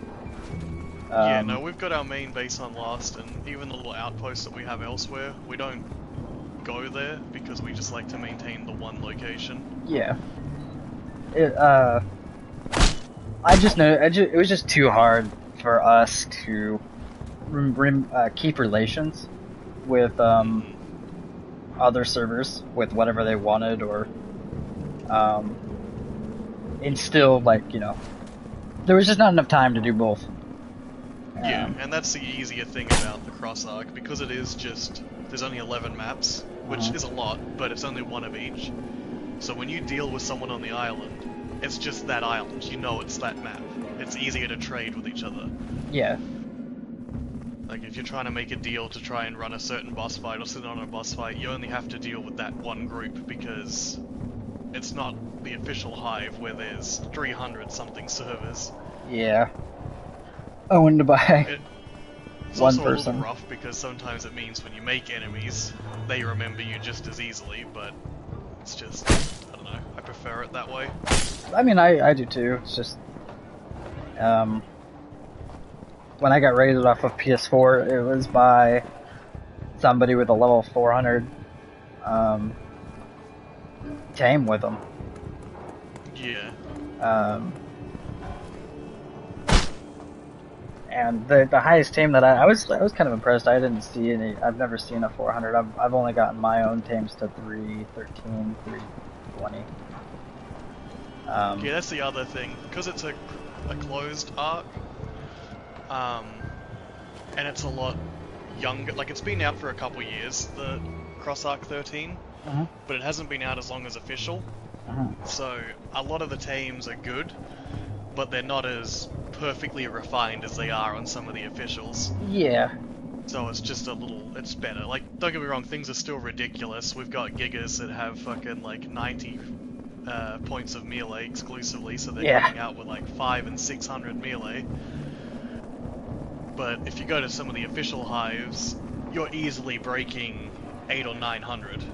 Yeah, no, we've got our main base on Lost, and even the little outposts that we have elsewhere, we don't go there because we just like to maintain the one location. Yeah. It, I just know it was just too hard for us to keep relations with other servers with whatever they wanted, or instill, like, you know, there was just not enough time to do both. Yeah, and that's the easier thing about the Cross Arc, because it is just, there's only 11 maps, which is a lot, but it's only one of each. So when you deal with someone on the island, it's just that island, you know it's that map. It's easier to trade with each other. Yeah. Like, if you're trying to make a deal to try and run a certain boss fight or sit on a boss fight, you only have to deal with that one group, because it's not the official hive where there's 300 something servers. Yeah. I wanted to buy it's one also person. a little rough, because sometimes it means when you make enemies, they remember you just as easily, but it's just, I don't know, I prefer it that way. I mean, I do too. It's just, when I got rated off of PS4, it was by somebody with a level 400 tame with them. Yeah. And the highest tame that I was kind of impressed. I didn't see any. I've never seen a 400. I've only gotten my own tames to 313, 320. Yeah, that's the other thing, because it's a closed arc, and it's a lot younger. Like, it's been out for a couple years, the Cross Arc 13, but it hasn't been out as long as official. So a lot of the tames are good, but they're not as perfectly refined as they are on some of the officials. Yeah. So it's just a little, it's better. Like, don't get me wrong, things are still ridiculous. We've got Gigas that have fucking like 90 points of melee exclusively, so they're coming out with like 500 and 600 melee. But if you go to some of the official hives, you're easily breaking 800 or 900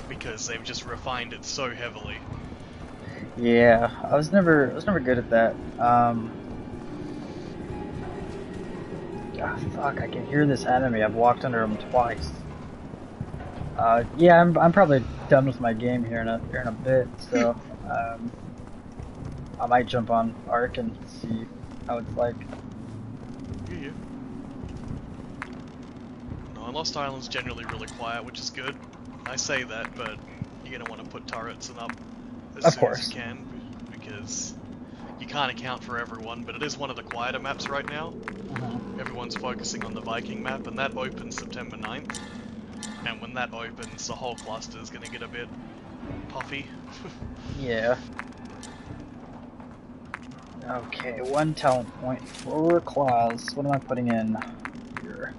because they've just refined it so heavily. Yeah, I was never good at that. Fuck! I can hear this enemy. I've walked under him twice. Yeah, I'm probably done with my game here in a bit, so I might jump on Arc and see how it's like. Yeah. No, Lost Island's generally really quiet, which is good. I say that, but you're gonna want to put turrets and up as soon as you can, because you can't account for everyone, but it is one of the quieter maps right now. Everyone's focusing on the Viking map, and that opens September 9th. And when that opens, the whole cluster is going to get a bit puffy. Yeah. Okay, 1 talent point, 4 claws. What am I putting in here?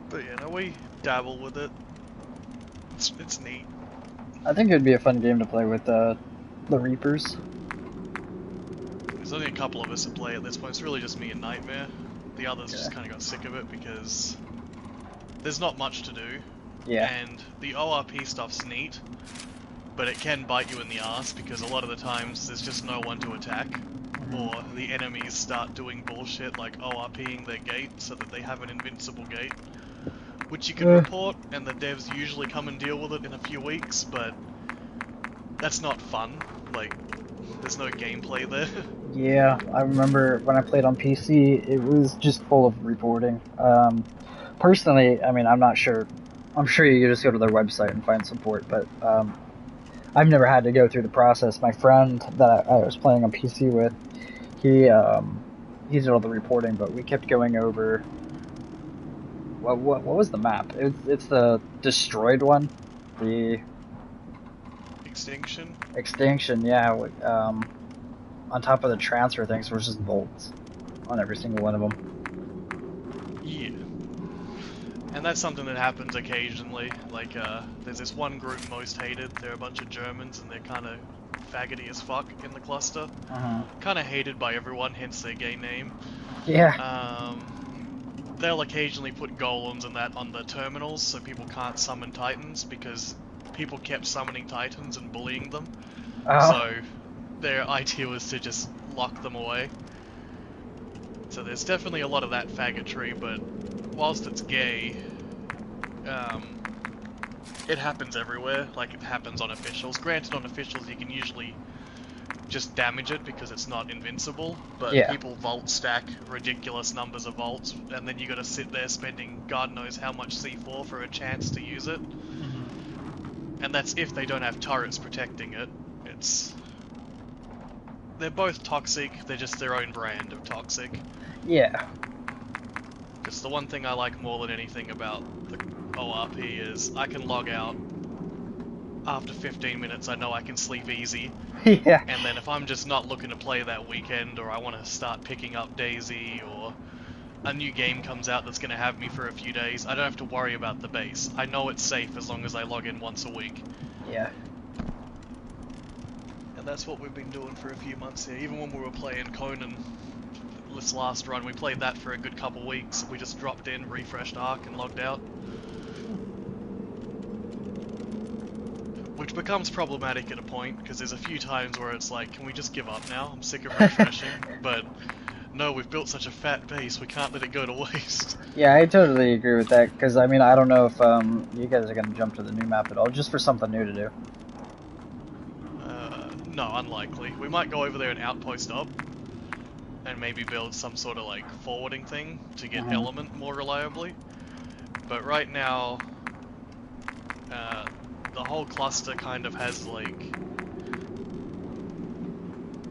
But yeah, no, we dabble with it. It's neat. I think it'd be a fun game to play with the Reapers. There's only a couple of us that play at this point. It's really just me and Nightmare. The others just kind of got sick of it because there's not much to do. Yeah. And the ORP stuff's neat, but it can bite you in the ass because a lot of the times there's just no one to attack. Or the enemies start doing bullshit like ORPing their gate so that they have an invincible gate. Which you can report, and the devs usually come and deal with it in a few weeks, but that's not fun. Like, there's no gameplay there. Yeah, I remember when I played on PC, it was just full of reporting. Personally, I mean, I'm not sure. I'm sure you could just go to their website and find support, but I've never had to go through the process. My friend that I was playing on PC with, he did all the reporting, but we kept going over. What was the map? It's the destroyed one, the Extinction? Extinction, yeah. On top of the transfer things, were just bolts on every single one of them. Yeah. And that's something that happens occasionally. Like, there's this one group most hated. They're a bunch of Germans, and they're kind of faggoty as fuck in the cluster. Kind of hated by everyone, hence their gay name. Yeah. They'll occasionally put golems and that on the terminals so people can't summon titans because people kept summoning titans and bullying them. So their idea was to just lock them away. So there's definitely a lot of that faggotry, but whilst it's gay, it happens everywhere. Like, it happens on officials. Granted, on officials you can usually just damage it because it's not invincible, but Yeah. people vault stack ridiculous numbers of vaults, and then you gotta sit there spending God knows how much C4 for a chance to use it. And that's if they don't have turrets protecting it. They're both toxic, they're just their own brand of toxic. Yeah. Because the one thing I like more than anything about the ORP is I can log out. After 15 minutes I know I can sleep easy. Yeah. And then if I'm just not looking to play that weekend, or I want to start picking up DayZ, or a new game comes out that's going to have me for a few days, I don't have to worry about the base. I know it's safe as long as I log in once a week. Yeah. And that's what we've been doing for a few months here. Even when we were playing Conan, this last run, we played that for a good couple weeks. We just dropped in, refreshed Arc, and logged out. Which becomes problematic at a point, because there's a few times where it's like, can we just give up now? I'm sick of refreshing. But no, we've built such a fat base, we can't let it go to waste. Yeah, I totally agree with that, because, I mean, I don't know if you guys are going to jump to the new map at all, just for something new to do. No, unlikely. We might go over there and outpost up, and maybe build some sort of, like, forwarding thing to get element more reliably. But right now, the whole cluster kind of has, like...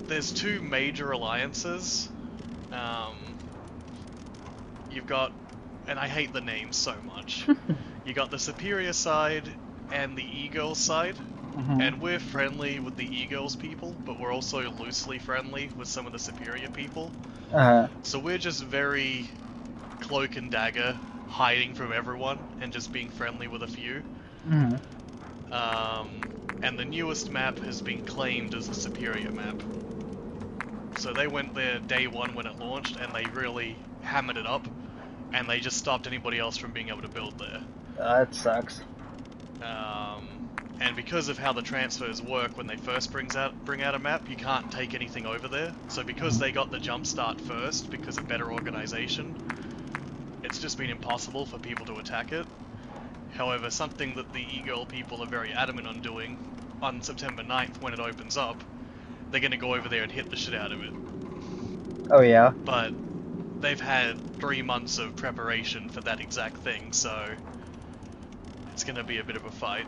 There's two major alliances. You've got... And I hate the names so much. You got the Superior side and the E-Girls side. And we're friendly with the E-Girls people, but we're also loosely friendly with some of the Superior people. So we're just very cloak and dagger, hiding from everyone, and just being friendly with a few. And the newest map has been claimed as the Superior map. So they went there day one when it launched, and they really hammered it up, and they just stopped anybody else from being able to build there. That sucks. And because of how the transfers work when they first bring out a map, you can't take anything over there. So because they got the jump start first, because of better organization, it's just been impossible for people to attack it. However, something that the E-Girl people are very adamant on doing, on September 9th when it opens up, they're going to go over there and hit the shit out of it. Oh yeah? But they've had 3 months of preparation for that exact thing, so it's going to be a bit of a fight.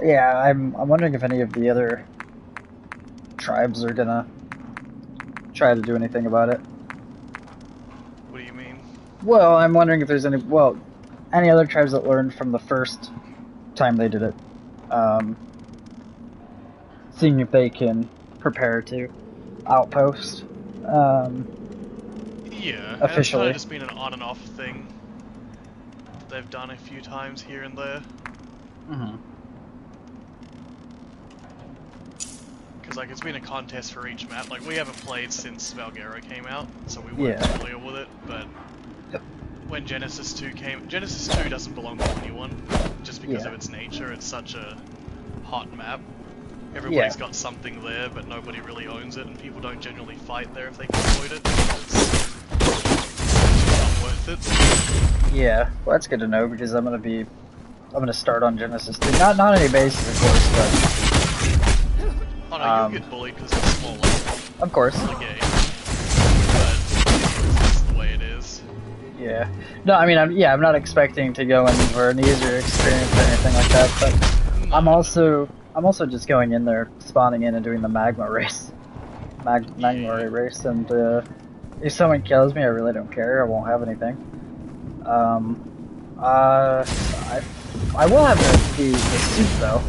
Yeah, I'm wondering if any of the other tribes are gonna try to do anything about it. What do you mean? Well, I'm wondering if there's any other tribes that learned from the first time they did it. Seeing if they can prepare to outpost. Yeah, officially. it's kind of just been an on and off thing that they've done a few times here and there. Because, like, it's been a contest for each map. Like, we haven't played since Valguero came out, so we weren't familiar with it, but when Genesis 2 came... Genesis 2 doesn't belong to anyone, just because of its nature. It's such a hot map. Everybody's got something there, but nobody really owns it, and people don't generally fight there if they can avoid it. It's not worth it. Yeah, well that's good to know, because I'm gonna start on Genesis 2. Not any bases, of course, but... Oh no, you'll get bullied because it's smaller. Of course. It's the game. But it's just the way it is. Yeah. No, I mean, I'm not expecting to go in for an easier experience or anything like that, but I'm also just going in there, spawning in and doing the magma race. Magma race, and if someone kills me, I really don't care, I won't have anything. I will have the suit though,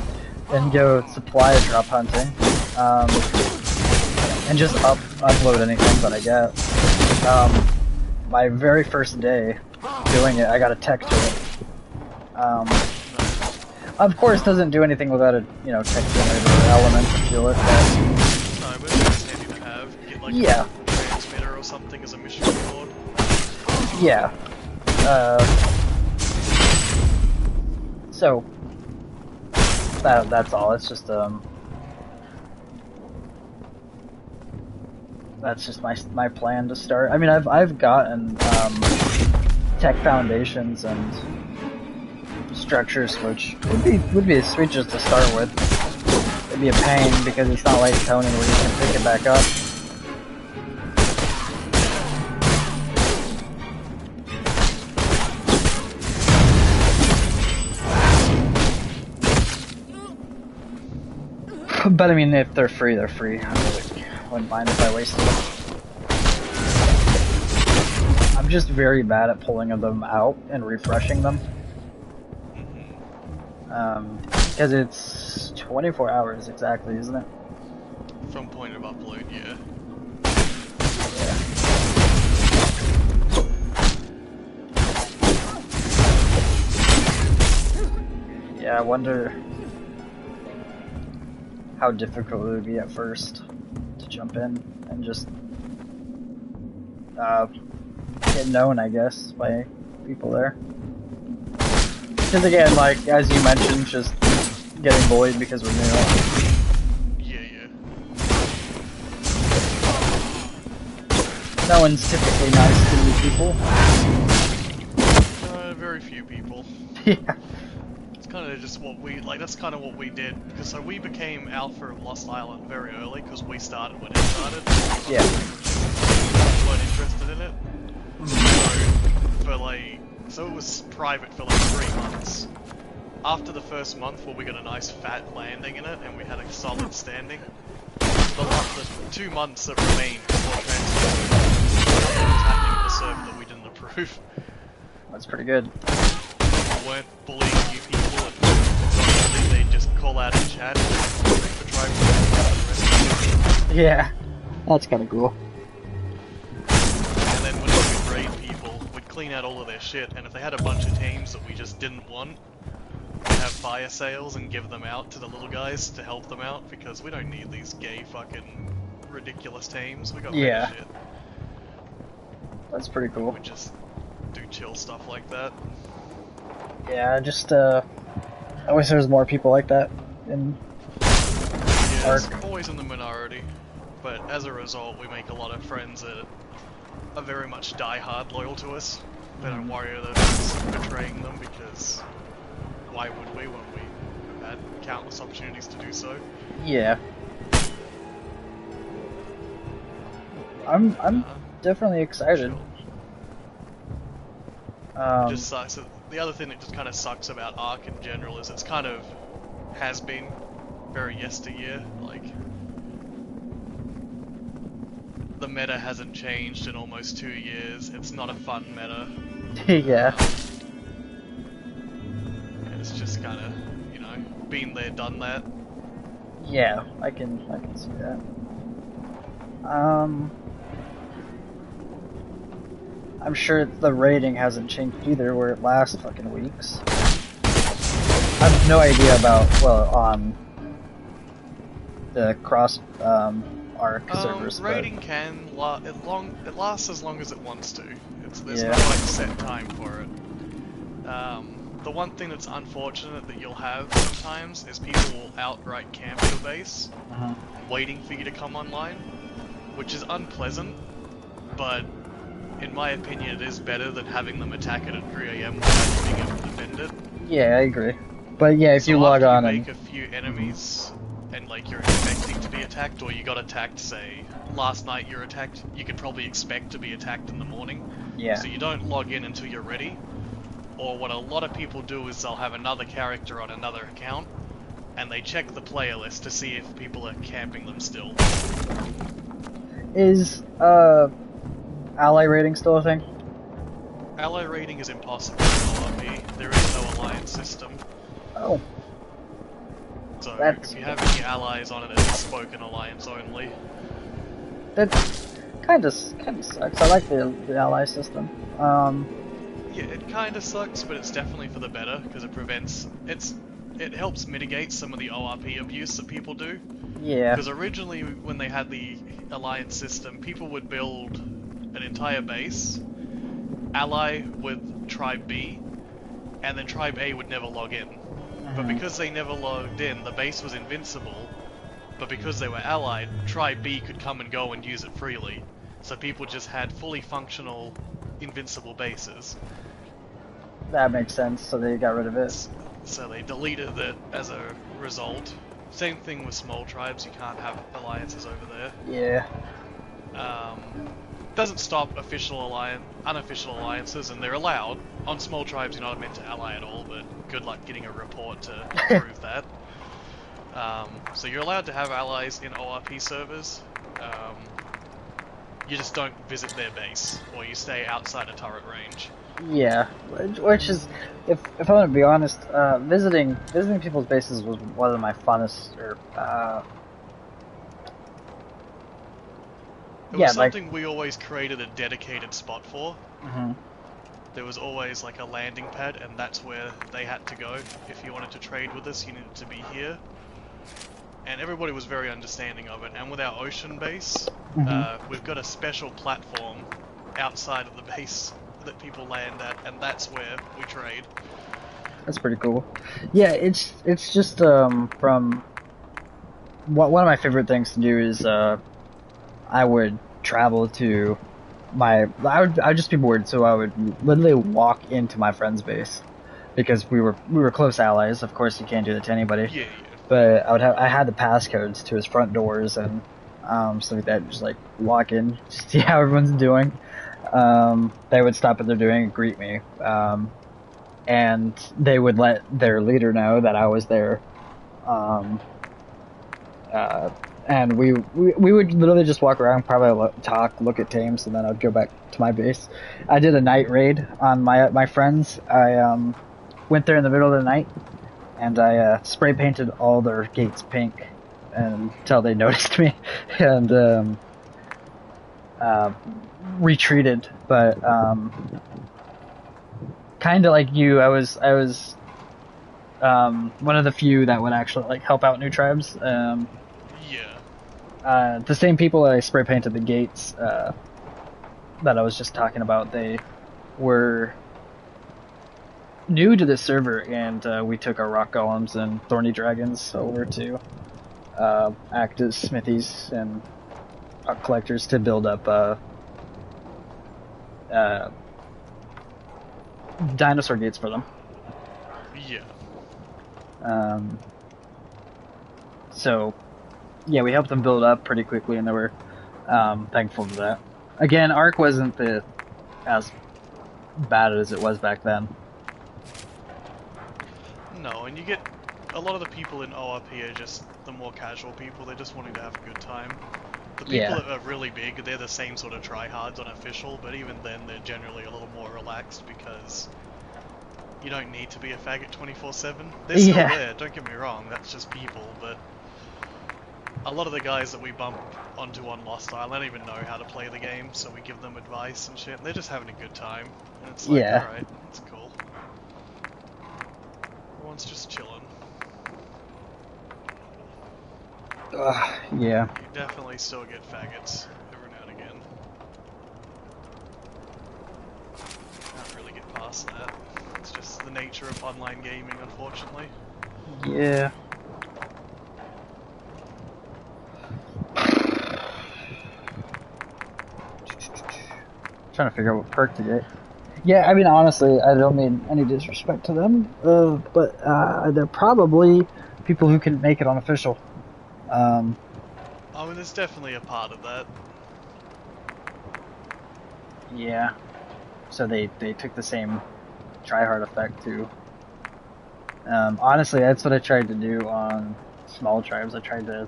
and go supply drop hunting, and just upload anything that I get. My very first day doing it, I got a tech to it. Of course, doesn't do anything without a tech generator or element to fuel it. No, but it's handy to have. Get like a transmitter or something as a mission reward. Yeah. So that's all. It's just that's just my plan to start. I mean, I've gotten tech foundations and structures, which would be sweet just to start with. It'd be a pain because it's not like Tony where you can pick it back up. But I mean, if they're free, they're free. I wouldn't mind if I wasted them. I'm just very bad at pulling them out and refreshing them. Because it's 24 hours exactly, isn't it? From point of upload, yeah. Yeah, I wonder how difficult it would be at first to jump in and just get known, I guess, by people there. Because again, like, as you mentioned, just getting bullied because we're new. Yeah. No one's typically nice to new people. Very few people. Yeah. It's kind of just what we, like, that's kind of what we did. Because so we became Alpha of Lost Island very early, because we started when it started. Yeah. Weren't interested in it. So it was private for like 3 months. After the first month, where we got a nice fat landing in it, and we had a solid standing, the 2 months that remained before transfer, nothing was happening with the server that we didn't approve. That's pretty good. We weren't bullying new people, and obviously they just call out in chat for trying to Yeah. That's kind of cool. And then when we'd raid people, we'd clean out all of their shit, and if they had a bunch of teams that we just didn't want, we'd have fire sales and give them out to the little guys to help them out, because we don't need these gay fucking ridiculous teams. We got better shit. That's pretty cool. We just do chill stuff like that. Yeah, just I wish there was more people like that in Yeah, Ark. it's always in the minority, but as a result, we make a lot of friends that are very much die-hard loyal to us. They don't worry about us betraying them, because why would we when we had countless opportunities to do so? Yeah. I'm definitely excited. It just sucks. The other thing that just kind of sucks about Ark in general is it's kind of has been very yesteryear. Like, the meta hasn't changed in almost 2 years. It's not a fun meta. Yeah. It's just kind of, you know, been there, done that. Yeah, I can see that. I'm sure the rating hasn't changed either, where it lasts fucking weeks. I have no idea about, the cross, Ark servers, rating but... can it lasts as long as it wants to. There's no Yeah. like set time for it. The one thing that's unfortunate that you'll have sometimes is people will outright camp your base, waiting for you to come online, which is unpleasant, but in my opinion it is better than having them attack it at 3 AM without being able to defend it. Yeah, I agree. But yeah, if So you log on after you and... make a few enemies, and like you're expecting to be attacked, or you got attacked, say, last night you're attacked, you could probably expect to be attacked in the morning. Yeah. So you don't log in until you're ready. Or what a lot of people do is they'll have another character on another account, and they check the player list to see if people are camping them still. Is, ally rating still a thing? Ally rating is impossible in ORP. There is no alliance system. Oh. So That's... if you have any allies on it, it's a spoken alliance only. That kinda sucks. I like the ally system. Yeah, it kinda sucks, but it's definitely for the better, because it helps mitigate some of the ORP abuse that people do. Yeah. Because originally, when they had the alliance system, people would build an entire base, ally with Tribe B, and then Tribe A would never log in. But because they never logged in, the base was invincible, but because they were allied, Tribe B could come and go and use it freely. So people just had fully functional, invincible bases. That makes sense, so they got rid of it. So they deleted it as a result. Same thing with small tribes, you can't have alliances over there. Yeah. Doesn't stop unofficial alliances, and they're allowed. On small tribes you're not meant to ally at all, but good luck getting a report to prove that. So you're allowed to have allies in ORP servers. You just don't visit their base, or you stay outside a turret range. Yeah, which is, if I want to be honest, visiting people's bases was one of my funnest, It was something we always created a dedicated spot for. Mm-hmm. There was always like a landing pad, and that's where they had to go. If you wanted to trade with us, you needed to be here. And everybody was very understanding of it. And with our ocean base, we've got a special platform outside of the base that people land at, and that's where we trade. That's pretty cool. Yeah, it's just from one of my favorite things to do is I would travel to I would just be bored, so I would literally walk into my friend's base because we were close allies. Of course, you can't do that to anybody. Yeah. But I had the passcodes to his front doors and stuff like that. Just like walk in, just see how everyone's doing. They would stop what they're doing and greet me, and they would let their leader know that I was there. And we would literally just walk around, probably talk, look at tames, and then I'd go back to my base. I did a night raid on my friends. I went there in the middle of the night, and I spray painted all their gates pink until they noticed me, and retreated. But kind of like you, I was one of the few that would actually like help out new tribes. The same people that I spray painted the gates that I was just talking about, they were new to this server, and we took our rock golems and thorny dragons over to act as smithies and rock collectors to build up dinosaur gates for them. Yeah. So, yeah, we helped them build up pretty quickly, and they were thankful for that. Again, Ark wasn't as bad as it was back then. No, and you get a lot of the people in ORP are just the more casual people. They're just wanting to have a good time. The people that are really big, they're the same sort of tryhards on official, but even then they're generally a little more relaxed because you don't need to be a faggot 24/7. They're still there, don't get me wrong, that's just people, but a lot of the guys that we bump onto on Lost Isle don't even know how to play the game, so we give them advice and shit, and they're just having a good time. And it's like, alright, it's cool. Everyone's just chilling. Yeah. You definitely still get faggots every now and again. Can't really get past that. It's just the nature of online gaming, unfortunately. Yeah. Trying to figure out what perk to get. Yeah, I mean, honestly, I don't mean any disrespect to them, but they're probably people who can make it unofficial. I mean, there's definitely a part of that. Yeah. So they took the same tryhard effect too. Honestly, that's what I tried to do on small tribes. I tried to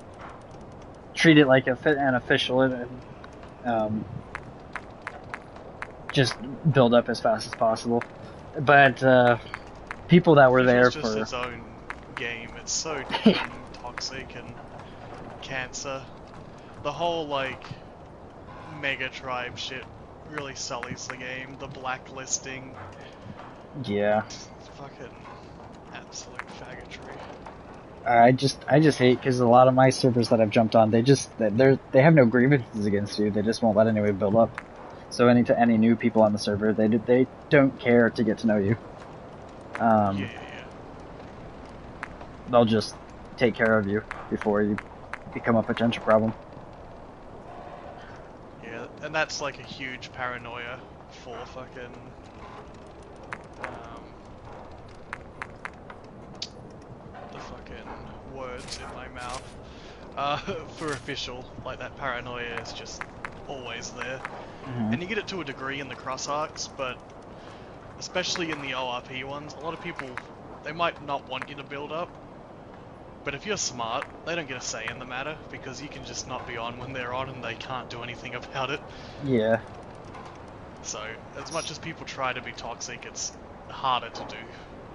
treat it like an official and just build up as fast as possible. But people that were there it's just its own game. It's so toxic and cancer. The whole like mega tribe shit really sullies the game. The blacklisting. Yeah. It's fucking absolute faggotry. I just hate because a lot of my servers that I've jumped on, they have no grievances against you. They just won't let anybody build up. So any new people on the server, they don't care to get to know you. Yeah. They'll just take care of you before you become a potential problem. Yeah, and that's like a huge paranoia for fucking the fucking words in my mouth. For official, like that paranoia is just always there. Mm-hmm. And you get it to a degree in the cross arcs, but especially in the ORP ones, a lot of people, they might not want you to build up, but if you're smart, they don't get a say in the matter, because you can just not be on when they're on and they can't do anything about it. Yeah. So, as much as people try to be toxic, it's harder to do.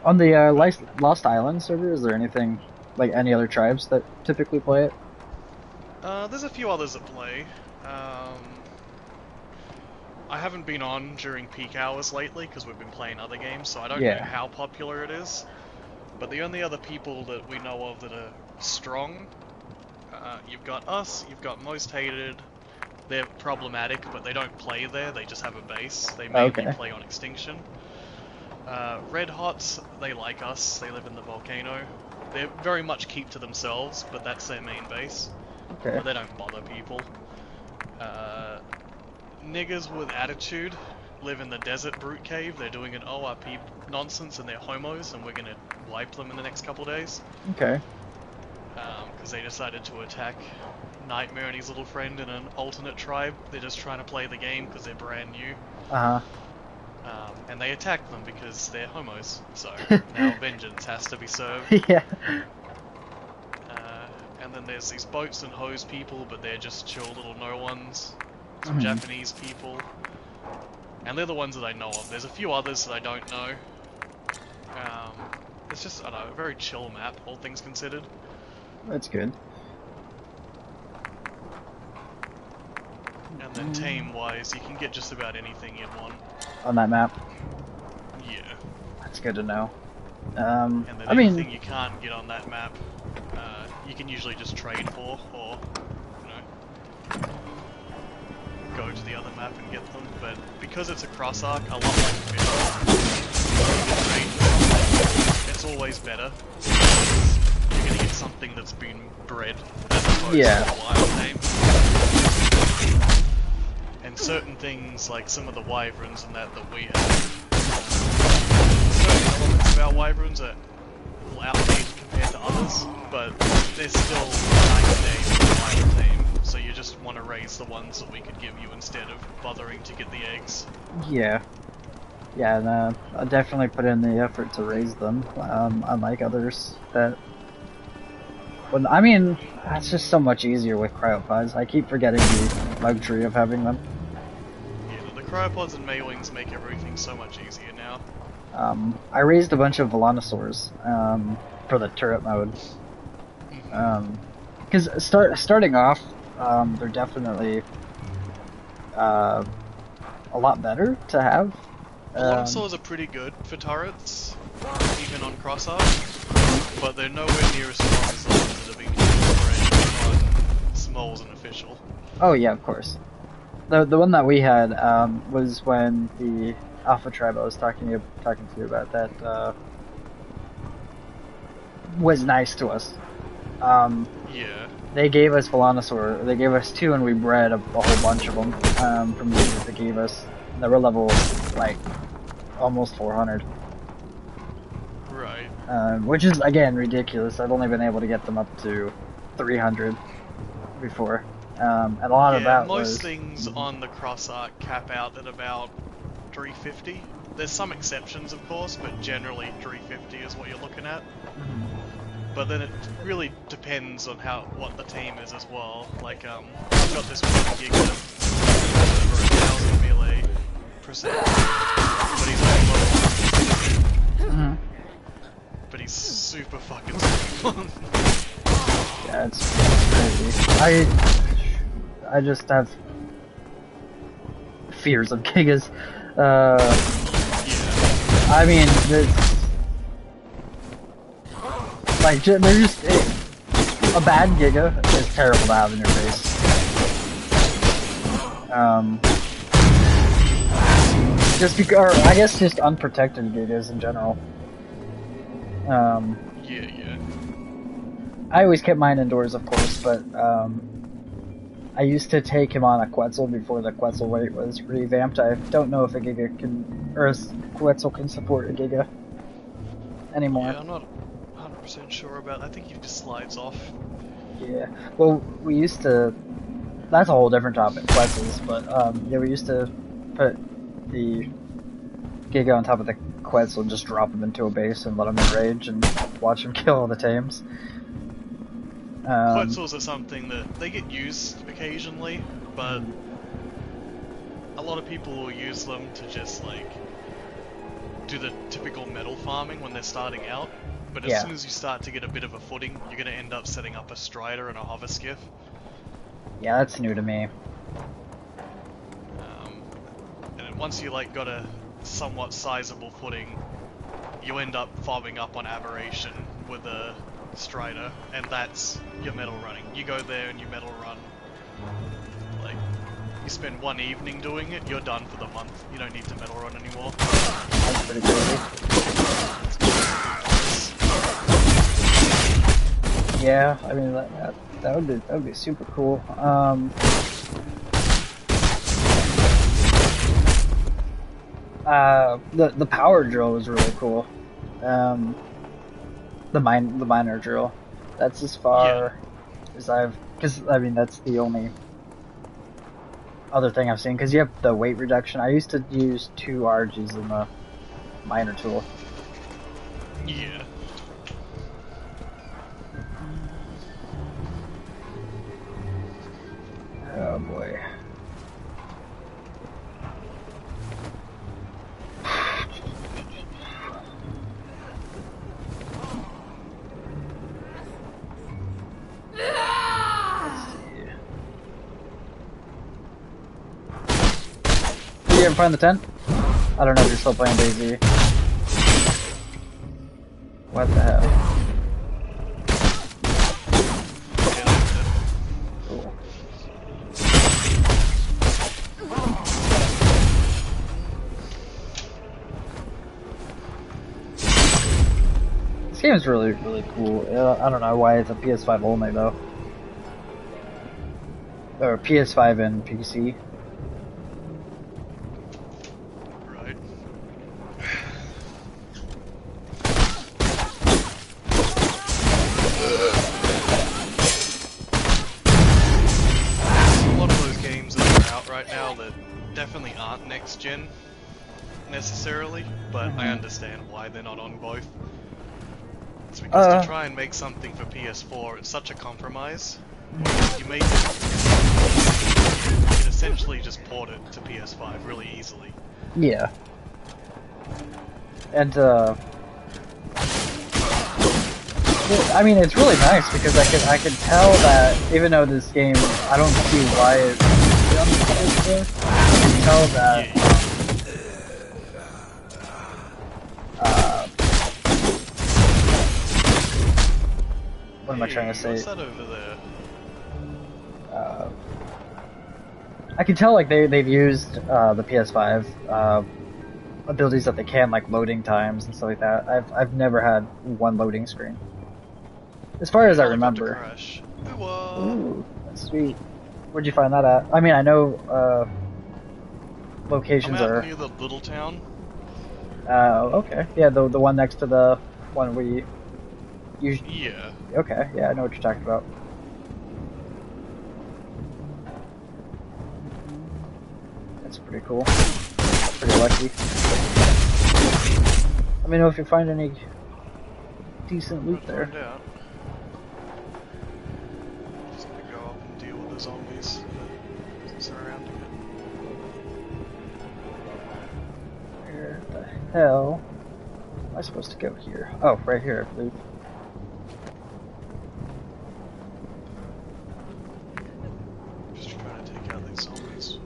On the Lost Island server, is there anything, like any other tribes that typically play it? There's a few others that play. I haven't been on during peak hours lately because we've been playing other games, so I don't know how popular it is. But the only other people that we know of that are strong, you've got us, you've got Most Hated. They're problematic, but they don't play there, they just have a base. They mainly play on Extinction. Red Hots, they like us, they live in the volcano. They very much keep to themselves, but that's their main base. Okay. But they don't bother people. Niggers with attitude live in the desert brute cave. They're doing an ORP nonsense and they're homos, and we're gonna wipe them in the next couple days. Okay. Because they decided to attack Nightmare and his little friend in an alternate tribe. They're just trying to play the game because they're brand new. And they attacked them because they're homos. So now vengeance has to be served. Yeah. And then there's these boats and hose people, but they're just chill little no-ones. Some Japanese people. And they're the ones that I know of. There's a few others that I don't know. It's just, I don't know, a very chill map, all things considered. That's good. And then team-wise, you can get just about anything you want. On that map? Yeah. That's good to know. And then anything you can't get on that map, you can usually just trade for, or, you know, go to the other map and get them. But because it's a cross arc, a lot like it's always better. You're gonna get something that's been bred as opposed to a wild name. And certain things, like some of the wyverns and that we have, certain elements of our wyverns are outdated compared to others, but they're still nice names in the wild name, so you just want to raise the ones that we could give you instead of bothering to get the eggs. Yeah. Yeah, and I definitely put in the effort to raise them, unlike others that... Well, I mean, that's just so much easier with cryopods. I keep forgetting the luxury of having them. Yeah, the cryopods and Maywings make everything so much easier now. I raised a bunch of Volanosaurs, for the turret mode. Because starting off, they're definitely, a lot better to have. Volanosaurs are pretty good for turrets, even on cross-arc, but they're nowhere near as strong as the ones that have been on Smalls and Official. Oh yeah, of course. The one that we had, was when the Alpha Tribe I was talking to you about that, was nice to us. Yeah. They gave us Volanosaur, they gave us 2 and we bred a whole bunch of them, from the that they gave us. They were level, like, almost 400. Right. Which is, again, ridiculous. I've only been able to get them up to 300 before. And a lot of that was... most things on the cross arc cap out at about 350. There's some exceptions, of course, but generally 350 is what you're looking at. But then it really depends on what the team is as well. Like, I've got this one gig that over 1,000 melee percent, but he's only level 1. But he's super fucking strong. Yeah, it's crazy. I just have fears of Gigas. Yeah. I mean, like, they're just... a bad Giga is terrible to have in your face. Just because, or I guess just unprotected Gigas in general. Yeah. I always kept mine indoors, of course, but I used to take him on a Quetzal before the Quetzal weight was revamped. I don't know if a Giga can, or a Quetzal can support a Giga anymore. Yeah, I'm not 100% sure about. I think he just slides off. Yeah. Well, we used to. That's a whole different topic, Quetzals, but yeah, we used to put the Giga on top of the Quetzal and just drop him into a base and let him enrage and watch him kill all the tames. Quetzals are something that they get used occasionally, but a lot of people will use them to just like do the typical metal farming when they're starting out. But as soon as you start to get a bit of a footing, you're going to end up setting up a Strider and a hover skiff. Yeah, that's new to me. And once you like got a somewhat sizable footing, you end up fobbing up on Aberration with a Strider, and that's your metal running. You go there and you metal run. Like, you spend one evening doing it, you're done for the month. You don't need to metal run anymore. That's pretty crazy. Yeah, I mean that would be super cool. The power drill was really cool. The miner drill. That's as far as because I mean that's the only other thing I've seen. Because you have the weight reduction. I used to use 2 RGs in the miner tool. Yeah. Oh boy. You ever find the tent? I don't know if you're still playing DayZ. What the hell? Cool. This game is really cool. I don't know why it's a PS5 only though. Or PS5 and PC. Right. A lot of those games that are out right now that definitely aren't next gen necessarily, but I understand why they're not on both. It's because to try and make something for PS4, it's such a compromise. You make it, you can essentially just port it to PS5 really easily. Yeah. And I mean it's really nice because I can tell that even though this game I don't see why it's on the PS4, I can tell that what am I trying to say? What's that over there? I can tell like they've used the PS5 abilities that they can, like loading times and stuff like that. I've never had one loading screen, as far as I remember. Ooh, that's sweet. Where'd you find that at? I mean, I know locations I'm out are near the little town. okay, yeah, the one next to the one we usually. Yeah. Okay, yeah, I know what you're talking about. That's pretty cool. Pretty lucky. Let me know if you find any decent loot there. Just gonna go up and deal with the zombies surrounding it. Where the hell am I supposed to go here? Oh, right here, I believe. Just trying to take out these zombies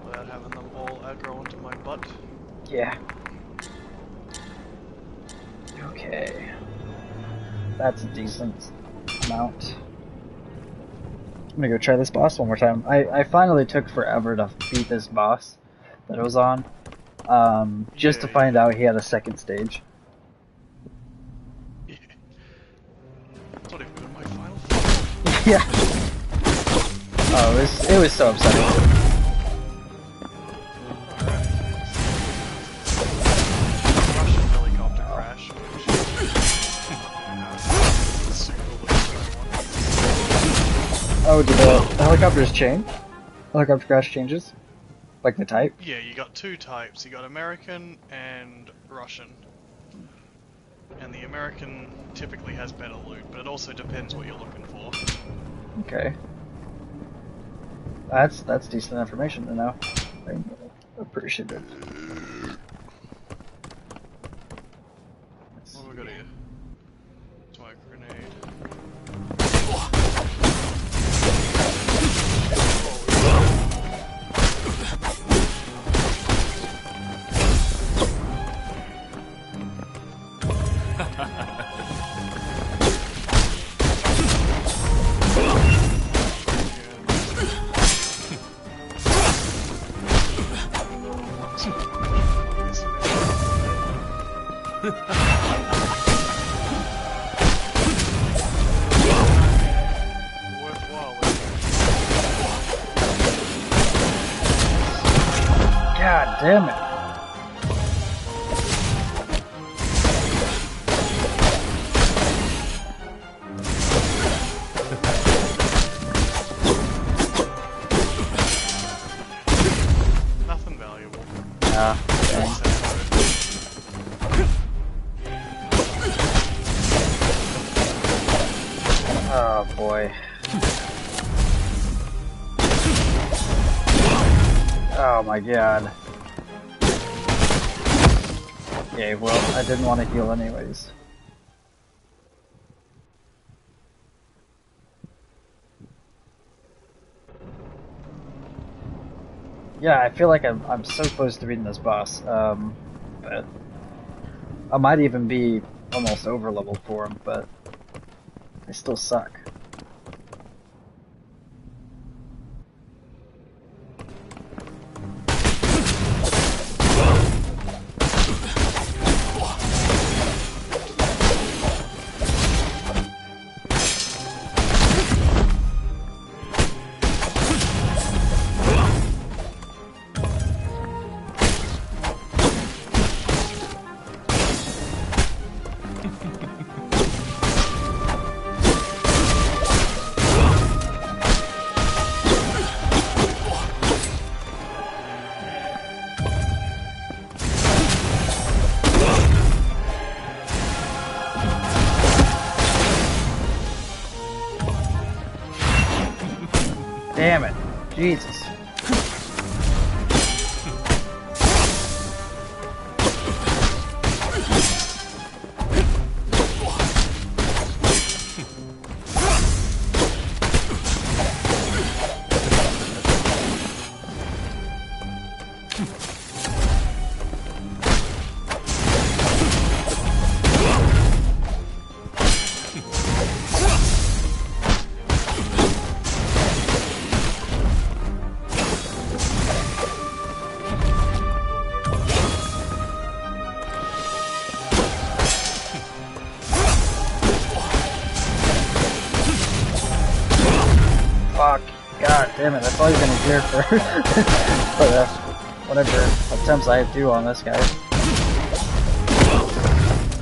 without having them all aggro onto my butt. Yeah. Okay. That's a decent amount. I'm gonna go try this boss one more time. I finally took forever to beat this boss that I was on. Just to find out he had a second stage. Yeah. Yeah. Oh, it was so upsetting. Russian helicopter crash, which super looks Oh, did the helicopters change? Helicopter crash changes? Like the type? Yeah, you got two types. You got American and Russian. And the American typically has better loot, but it also depends what you're looking for. Okay. That's decent information to know. I appreciate it. What have we got here? Smoke grenade. God damn it. Nothing valuable. Yeah. Oh boy. Oh my god. Okay, well, I didn't want to heal anyways. Yeah, I feel like I'm so close to beating this boss, but I might even be almost over level for him, but I still suck. Damn it. Jesus. Fuck. God damn it, that's all you're gonna hear for, for whatever attempts I do on this guy.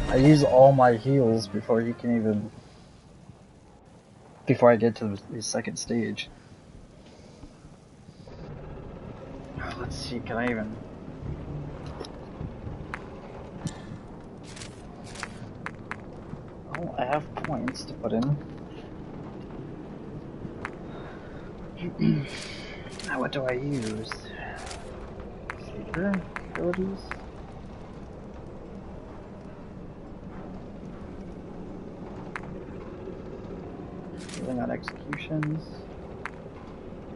I use all my heals before he can even... before I get to the second stage. Let's see, can I even... Oh, I have points to put in. Now what do I use? Saber abilities? Healing on executions.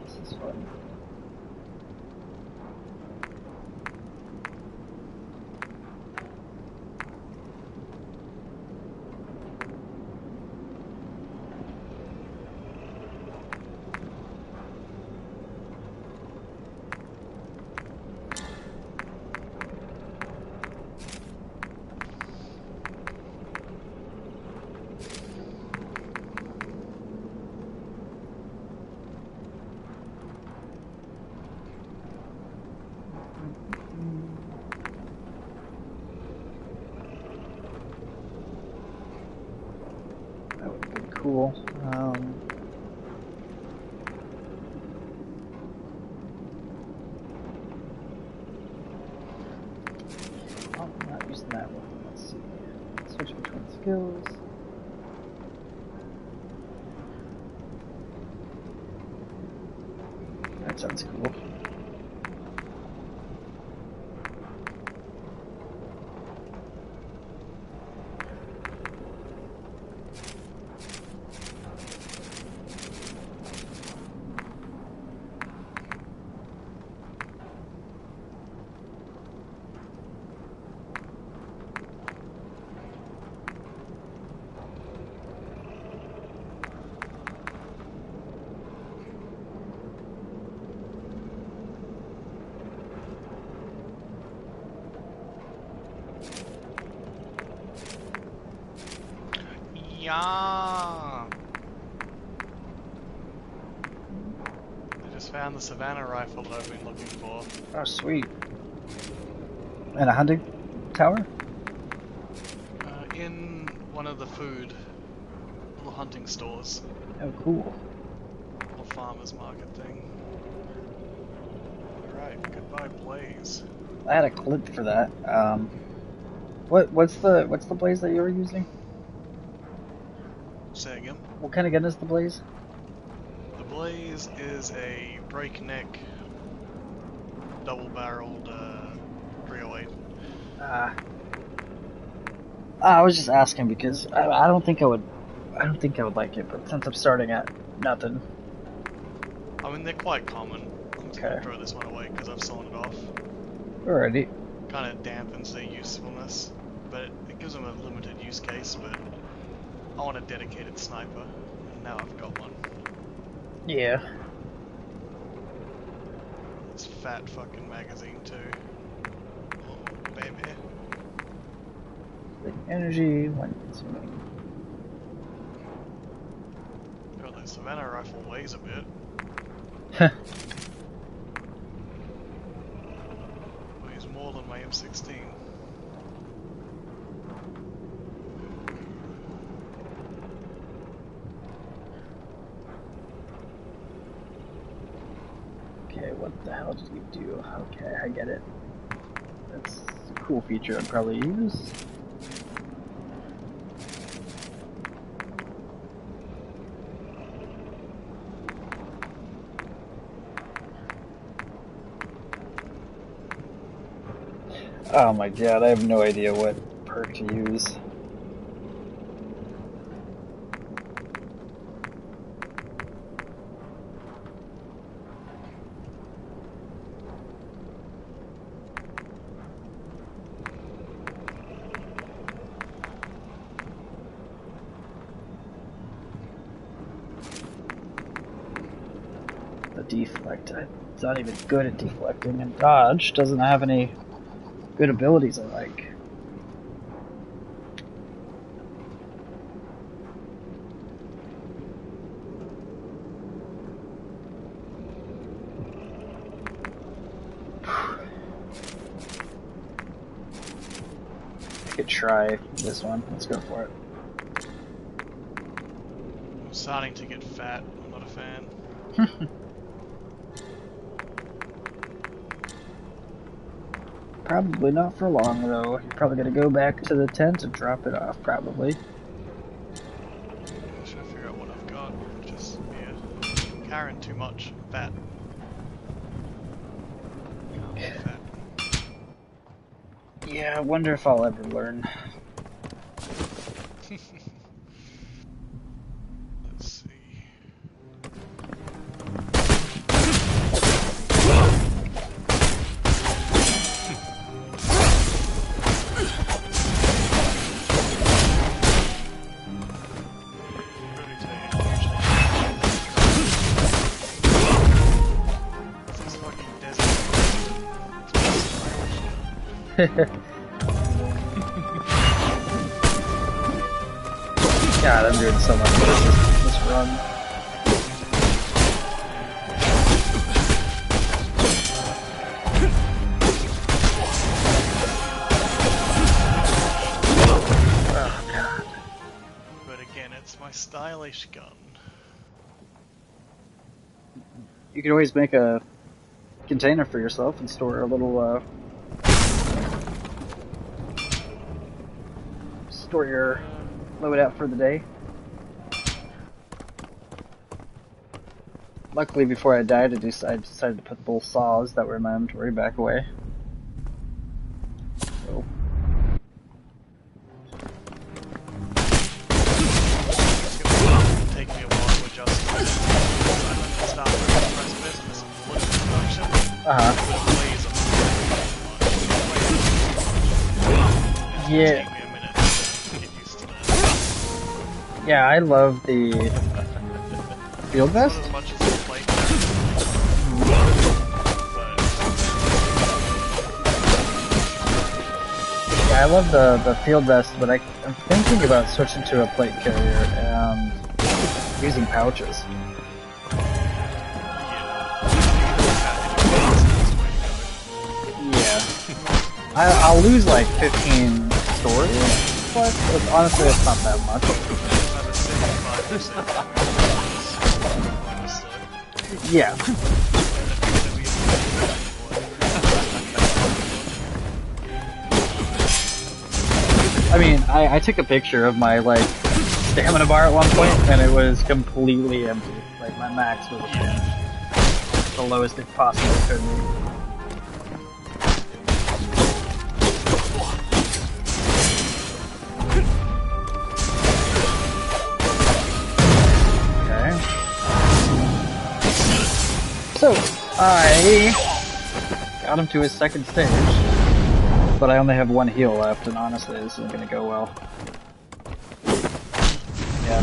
This is fun. cool. Oh, I'm not using that one. Let's see. Switch between skills. That sounds cool. Yeah. I just found the Savannah rifle that I've been looking for. Oh, sweet. And a hunting tower? In one of the little hunting stores. Oh, cool. Little farmer's market thing. Alright, goodbye Blaze. I had a clip for that. What's the blaze that you were using? Say again? What kind of gun is the blaze? The Blaze is a breakneck, double-barreled 308. I was just asking because I don't think I would like it, but since I'm starting at nothing. I mean, they're quite common. I'm just gonna throw this one away because I've sawn it off. Alrighty. Kind of dampens their usefulness, but it gives them a limited use case, but I want a dedicated sniper, and now I've got one. Yeah. This fat fucking magazine too. Oh, baby. Energy, one consuming. God, that Savannah rifle weighs a bit. Weighs more than my M16. Okay, what the hell did you do? Okay, I get it. That's a cool feature I'd probably use. Oh my god, I have no idea what perk to use. The deflect, it's not even good at deflecting, and dodge doesn't have any good abilities I like. I could try this one. Let's go for it. I'm starting to get fat. I'm not a fan. Probably not for long, though. You're probably gonna go back to the tent and drop it off, probably. I'm trying to figure out what I've got. Just, yeah. Carrying too much. Fat. Fat. Yeah, I wonder if I'll ever learn. Let's see. God, I'm doing so much for this run. Oh, God. But again, It's my stylish gun. You could always make a container for yourself and store a little, store your loadout for the day. Luckily, before I died, I decided to put both saws that were in my inventory back away. So. Take me a while to adjust to this. Start with the precipice and this bullet production. Yeah. Take me a minute to get used to this. Yeah, I love the field vest. Not as much as the plate but yeah, I love the field vest, but I'm thinking about switching to a plate carrier and using pouches. Yeah. I'll lose like 15 storage, but honestly, it's not that much. Yeah. I mean, I took a picture of my, like, stamina bar at one point, and it was completely empty. Like, my max was the lowest it possibly could be. Okay. So, I got him to his second stage. But I only have one heal left, and honestly, this isn't gonna go well. Yeah.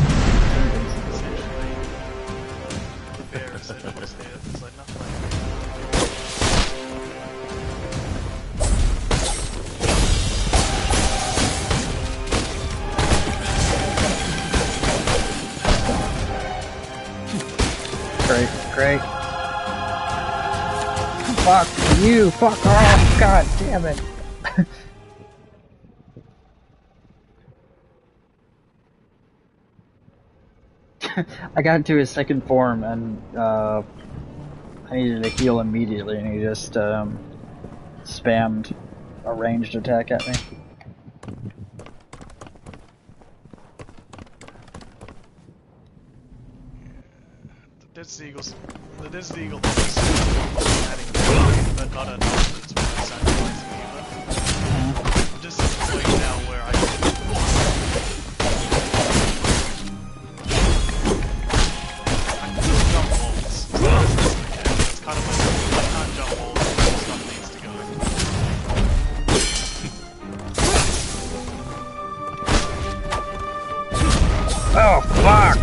Great, great. Fuck you, fuck off, god damn it. I got into his second form and I needed to heal immediately, and he just spammed a ranged attack at me. The Desert Eagle is adding value, but not enough that's worth sacrificing either. I'm just at the point now where I can jump walls. It's kind of like I can't jump walls, stuff needs to go. Oh fuck!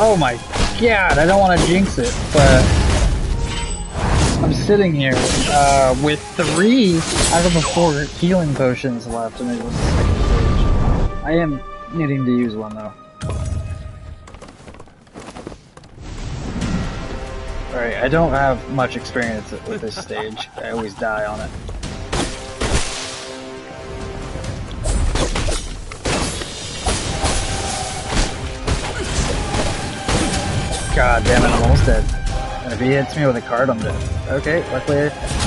Oh my god, I don't want to jinx it, but I'm sitting here with 3 out of the 4 healing potions left, and it was the second stage. I am needing to use one though. Alright, I don't have much experience with this stage. I always die on it. God damn it, I'm almost dead. And if he hits me with a card, I'm dead. Okay, luckily not to do that.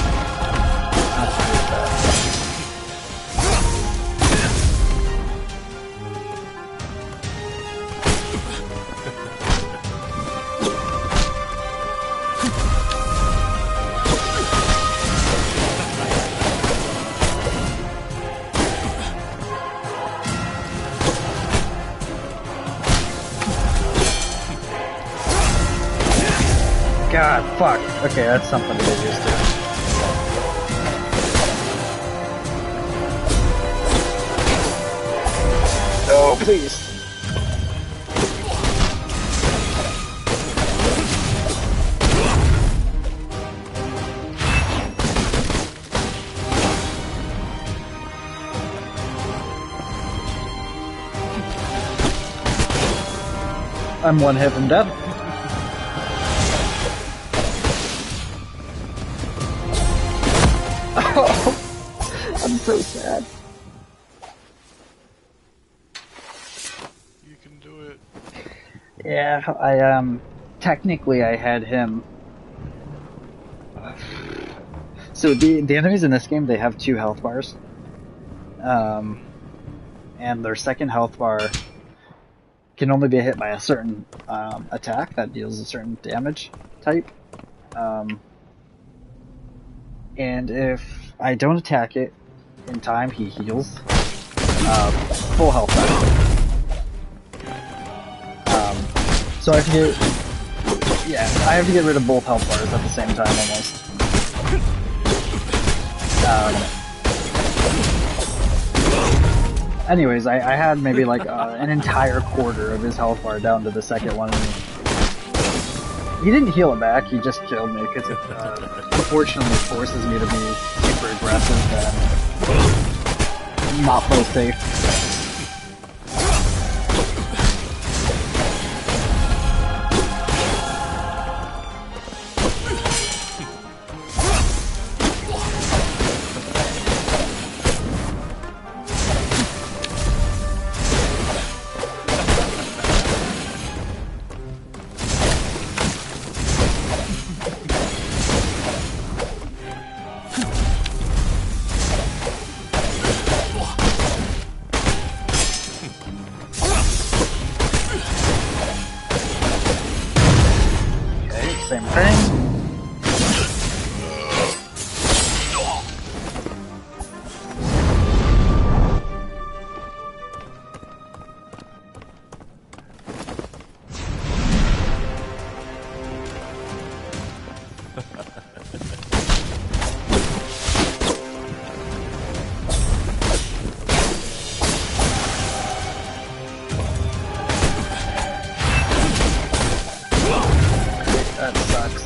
God, fuck. Okay, that's something to get used to. No, please. I'm one hit from dead. Oh, I'm so sad. You can do it. Yeah, technically I had him. So the enemies in this game, they have 2 health bars. And their second health bar can only be hit by a certain attack that deals a certain damage type. And if I don't attack it in time, he heals. Full health back. So I have to get... Yeah, I have to get rid of both health bars at the same time almost. Anyways, I had maybe like an entire quarter of his health bar down to the second one. He didn't heal it back, he just killed me because it unfortunately forces me to be super aggressive and not play safe. Same thing. That sucks.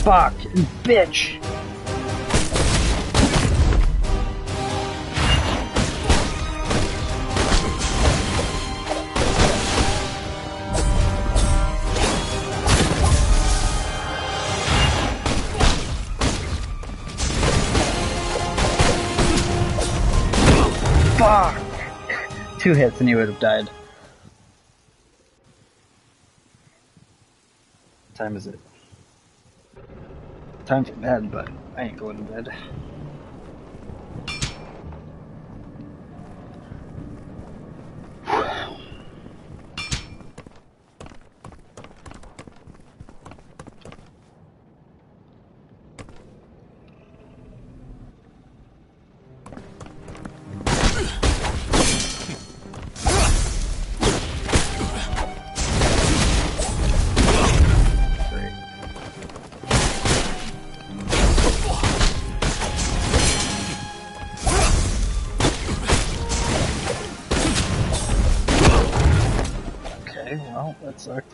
Fuck, bitch. Fuck. 2 hits and he would have died. What time is it? Time for bed, but I ain't going to bed. Well, that sucked.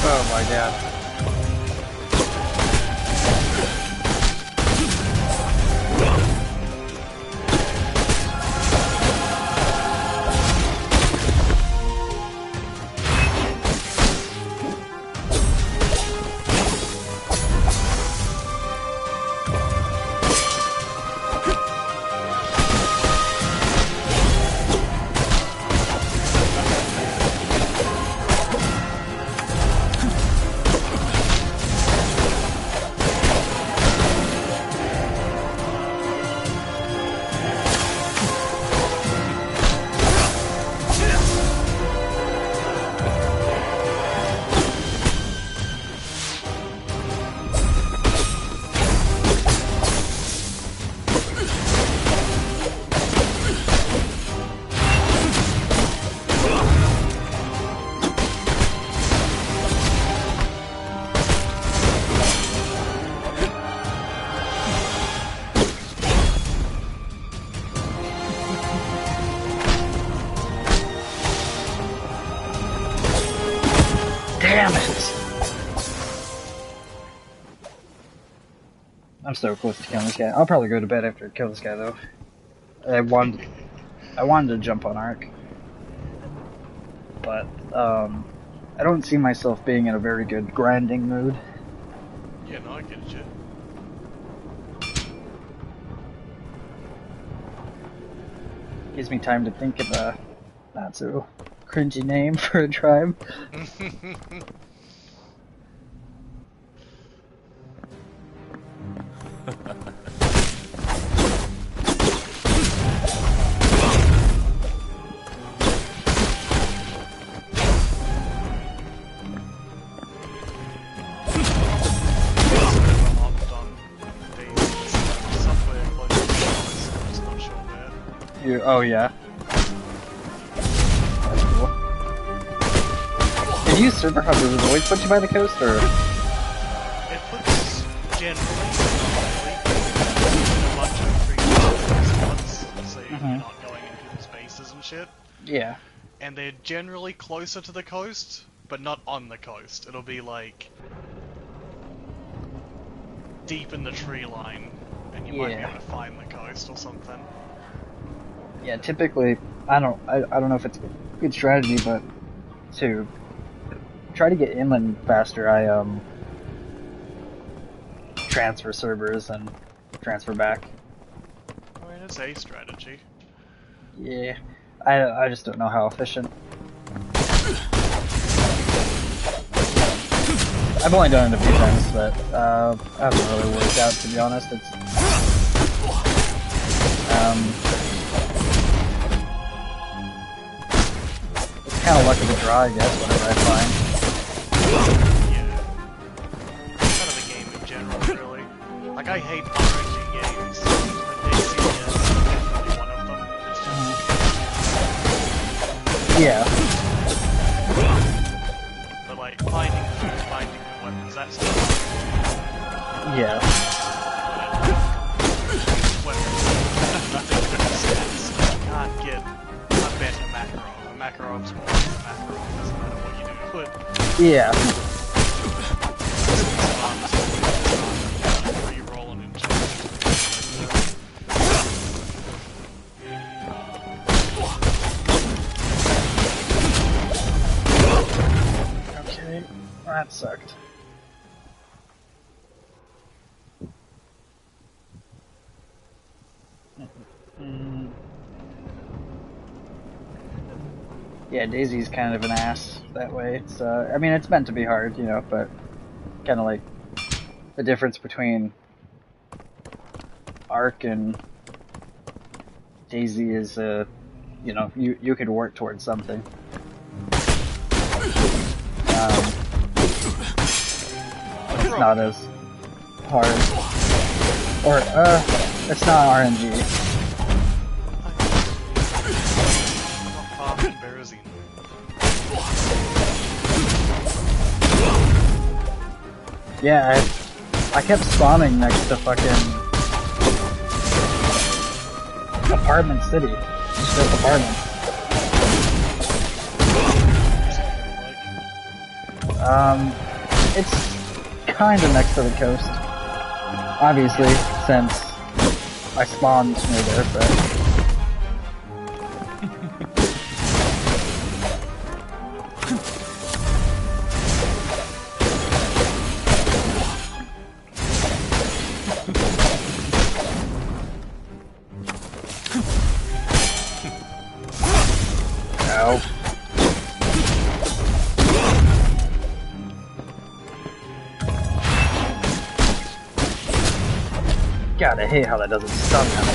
Oh my god. Damn it! I'm so close to killing this guy. I'll probably go to bed after I kill this guy, though. I wanted to jump on Ark, but I don't see myself being in a very good grinding mood. Yeah, no, I get you. Gives me time to think of a not so cringy name for a tribe. Oh yeah. That's cool. Did you use server hub? Does it always put you by the coast, or? It puts generally a bunch of free spots, so you're not going into people's bases and shit. Yeah. And they're generally closer to the coast, but not on the coast. It'll be like deep in the tree line, and you might be able to find the coast or something. Yeah, typically, I don't know if it's a good strategy, but to try to get inland faster, I transfer servers and transfer back. I mean, it's a strategy. Yeah, I just don't know how efficient. I've only done it a few times, but it hasn't really worked out, to be honest. It's kind of luck of the draw, I guess, whatever I find. Yeah. It's kind of a game in general, really. Like, I hate RNG games, but Thymesia is definitely one of them. It's just... Yeah. But, like, finding food, finding good weapons, that's stuff. Yeah. Nothing good stats. You can't get a better macro. A macro is more than a macro. It doesn't matter what you do. But yeah. Re-rolling and Okay, that sucked. Yeah, Daisy's kind of an ass that way. It's I mean, it's meant to be hard, you know, but kind of like the difference between Ark and Daisy is, you know, you could work towards something. It's not as hard, or it's not RNG. Yeah, I kept spawning next to fucking apartment city. Just apartments. It's kind of next to the coast. Obviously, since I spawned near there, but... Ow. God, I hate how that doesn't stun him.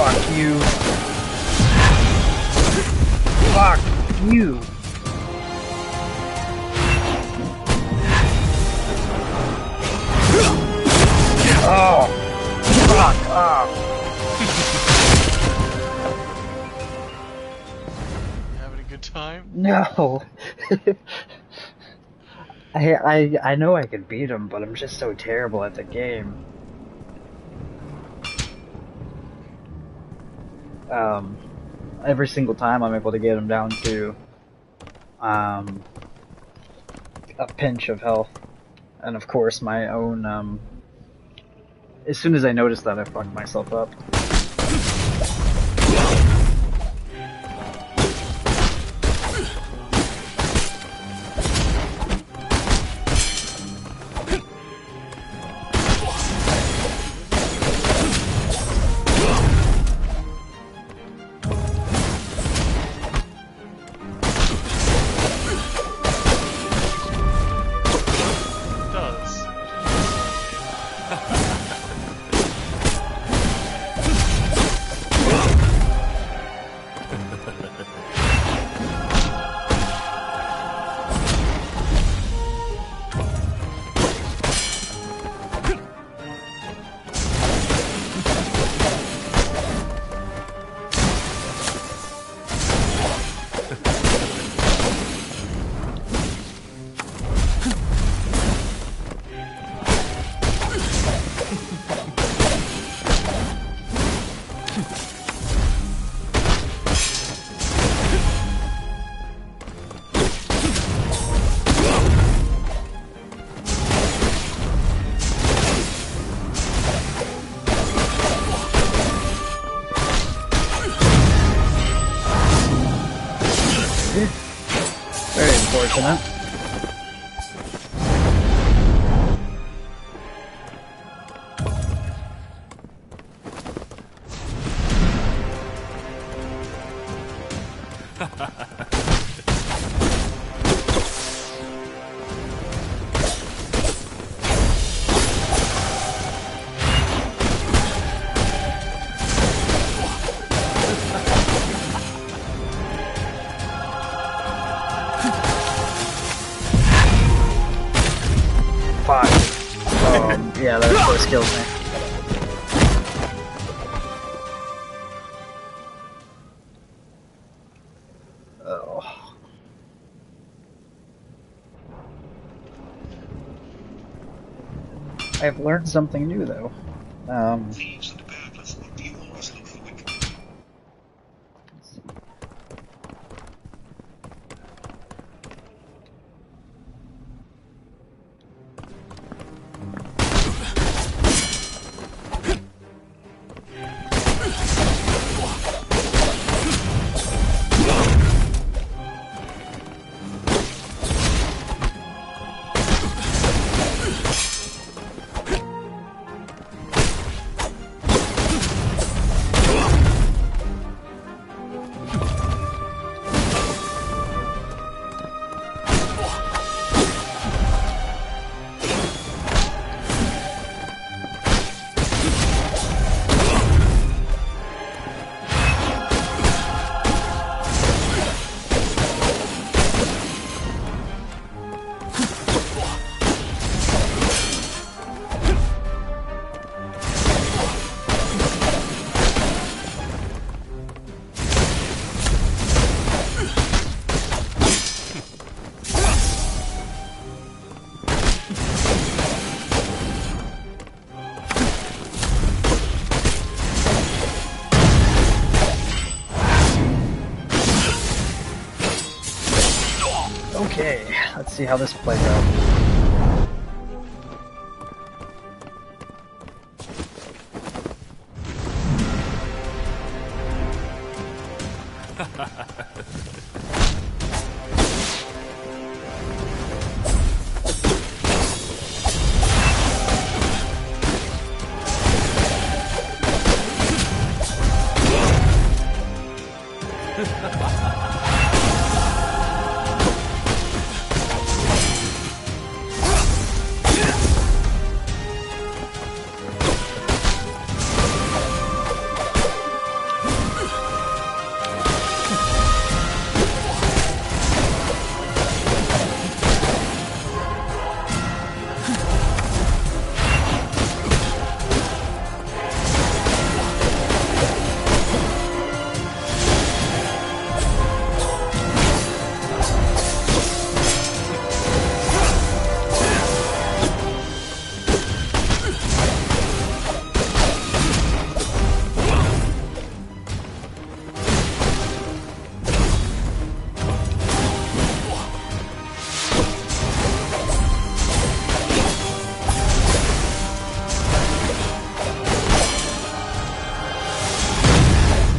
Fuck you. Fuck you. Oh. Fuck off. Having a good time? No. I know I could beat him, but I'm just so terrible at the game. Every single time I'm able to get him down to a pinch of health, and of course my own. As soon as I notice that, I fucked myself up. Very unfortunate. Yeah, that of course kills me. Oh. I've learned something new, though. Thieves and burglars, do you always look for wicked? Okay, let's see how this plays out.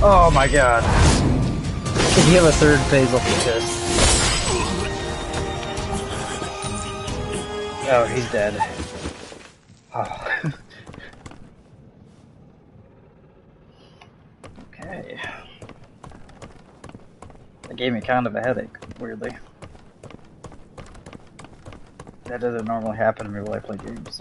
Oh my god. Did he have a third phase off the chest? Oh, he's dead. Oh. Okay. That gave me kind of a headache, weirdly. That doesn't normally happen to me while I play games.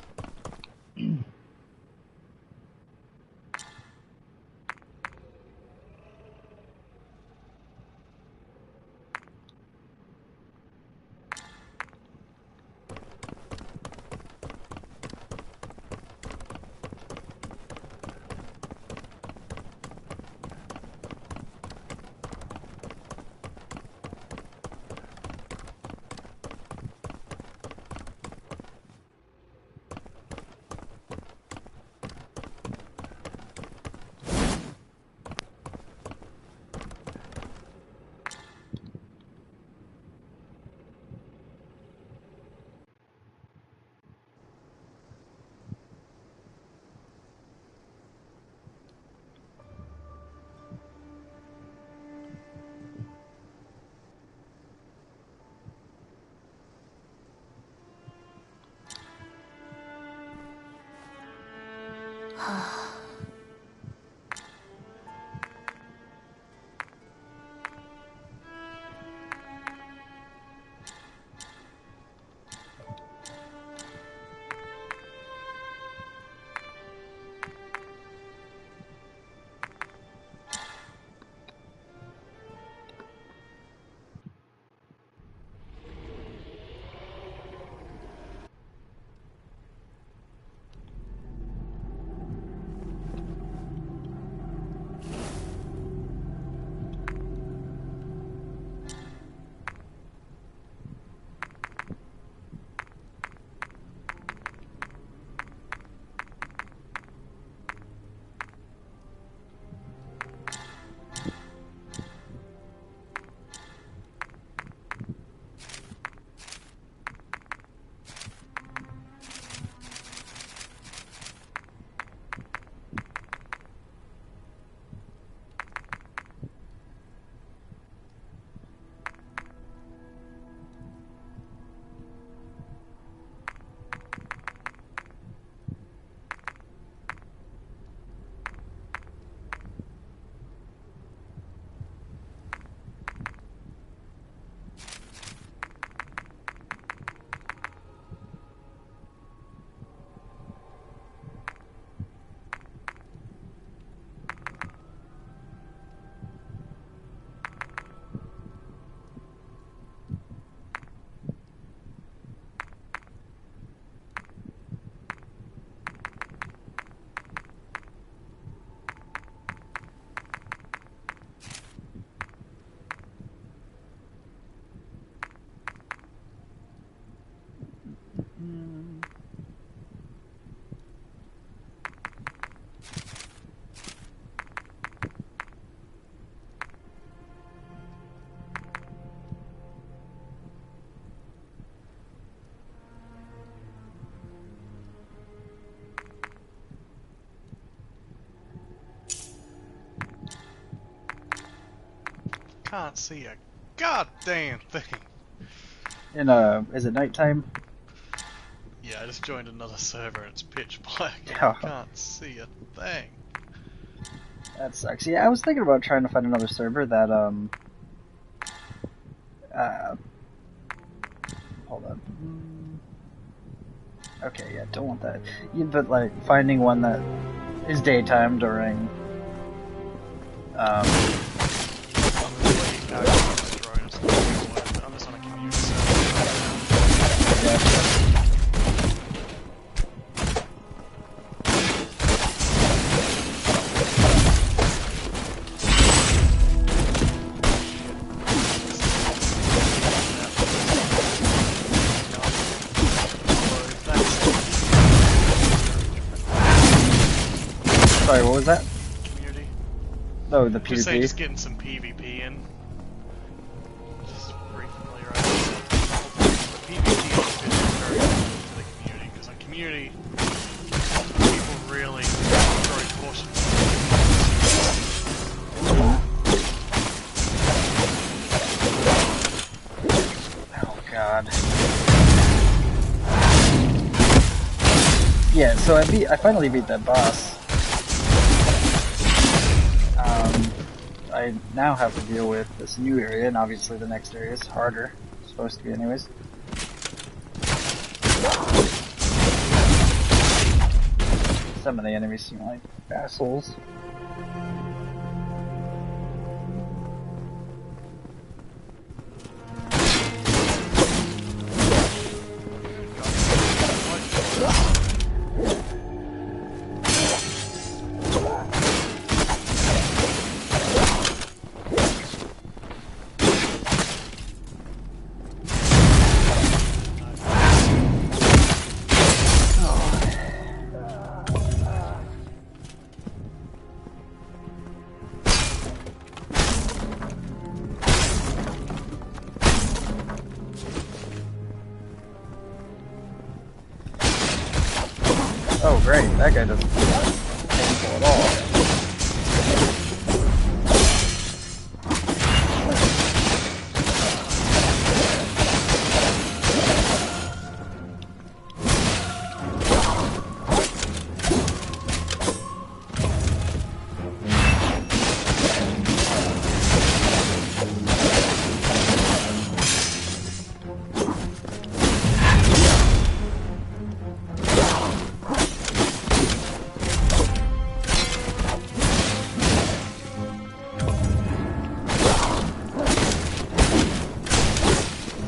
can't see a goddamn thing. Is it nighttime? Yeah, I just joined another server and it's pitch black and Oh, I can't see a thing. that sucks. Yeah, I was thinking about trying to find another server that, hold on. Okay, yeah, don't want that. Yeah, but, like, finding one that is daytime during, I'm just on a community server. yeah. Sorry, what was that? Community. Oh, the Just say PvP. just getting some PvP in. Just re-familiarize yourself. The PvP is very important to the community, because on community, people really throw caution. Oh god. Yeah, so I finally beat that boss. I now have to deal with this new area, and obviously the next area is harder. It's supposed to be anyways. Some of the enemies seem like assholes. Oh great, that guy doesn't painful at all.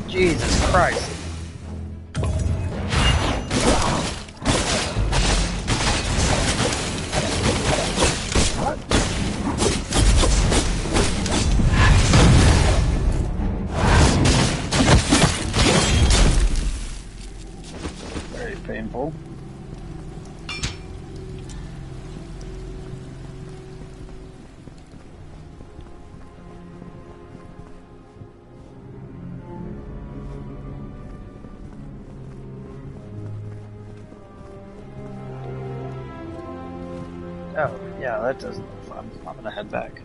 Jesus Christ. Very painful. Oh, yeah, that doesn't look fun. I'm gonna head back.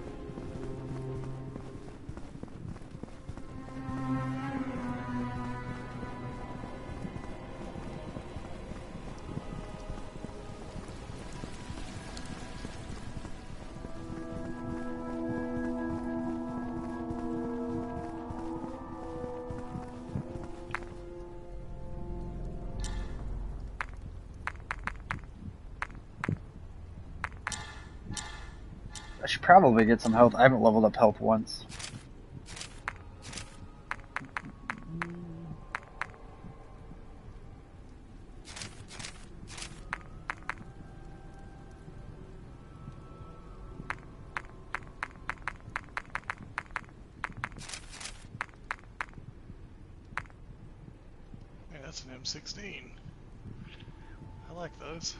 I should probably get some health. I haven't leveled up health once. Yeah, that's an M16. I like those.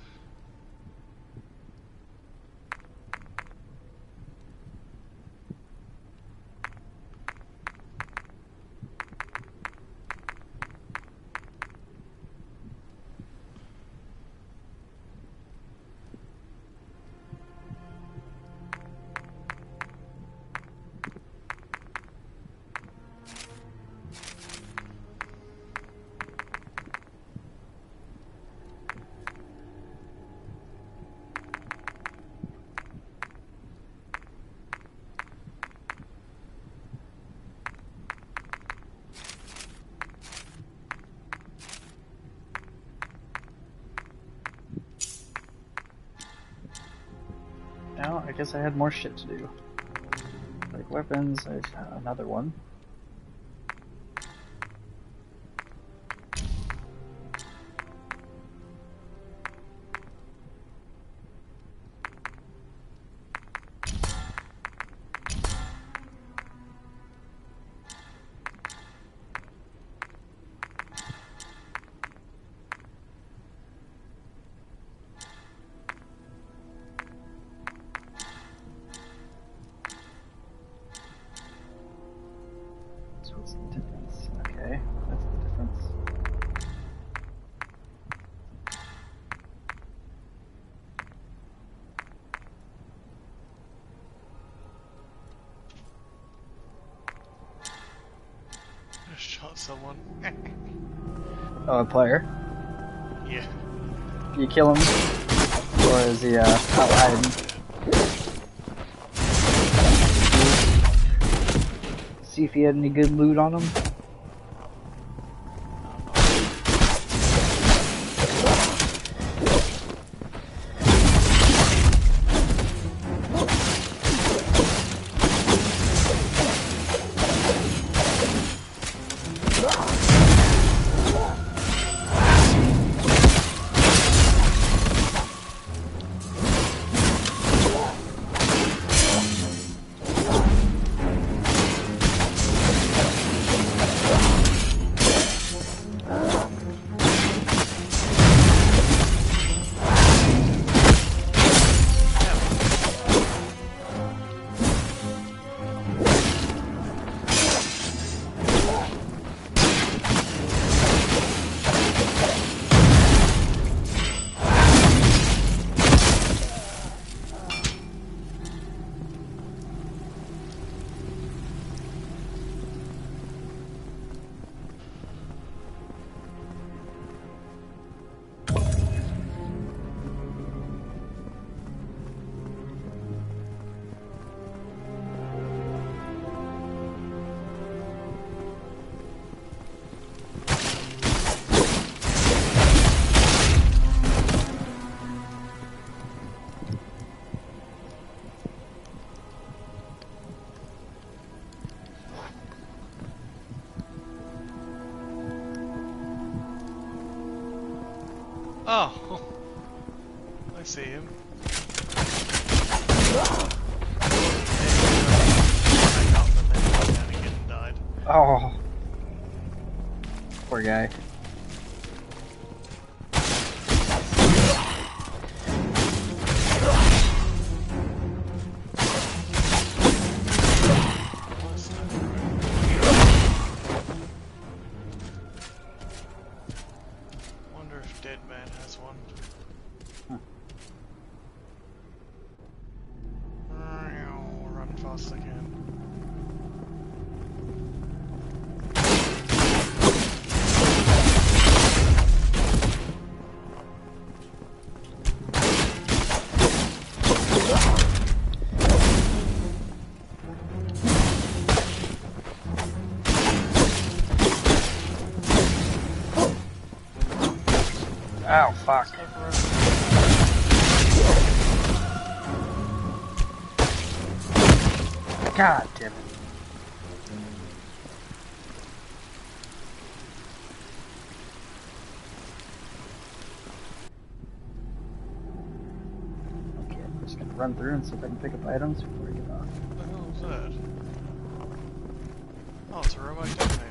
guess I had more shit to do. Like weapons, there's another one. So what's the difference? Okay, that's the difference. I shot someone. Oh, a player? Yeah. Do you kill him? Or is he out hiding? See if he had any good loot on him? Oh, I see him. Died. Oh, poor guy. Wonder if Dead Man has one. Run fast as I can. Oh, fuck. God damn it. Okay, I'm just gonna run through and see if I can pick up items before I get off. What the hell was that? Oh, it's a remote detonator.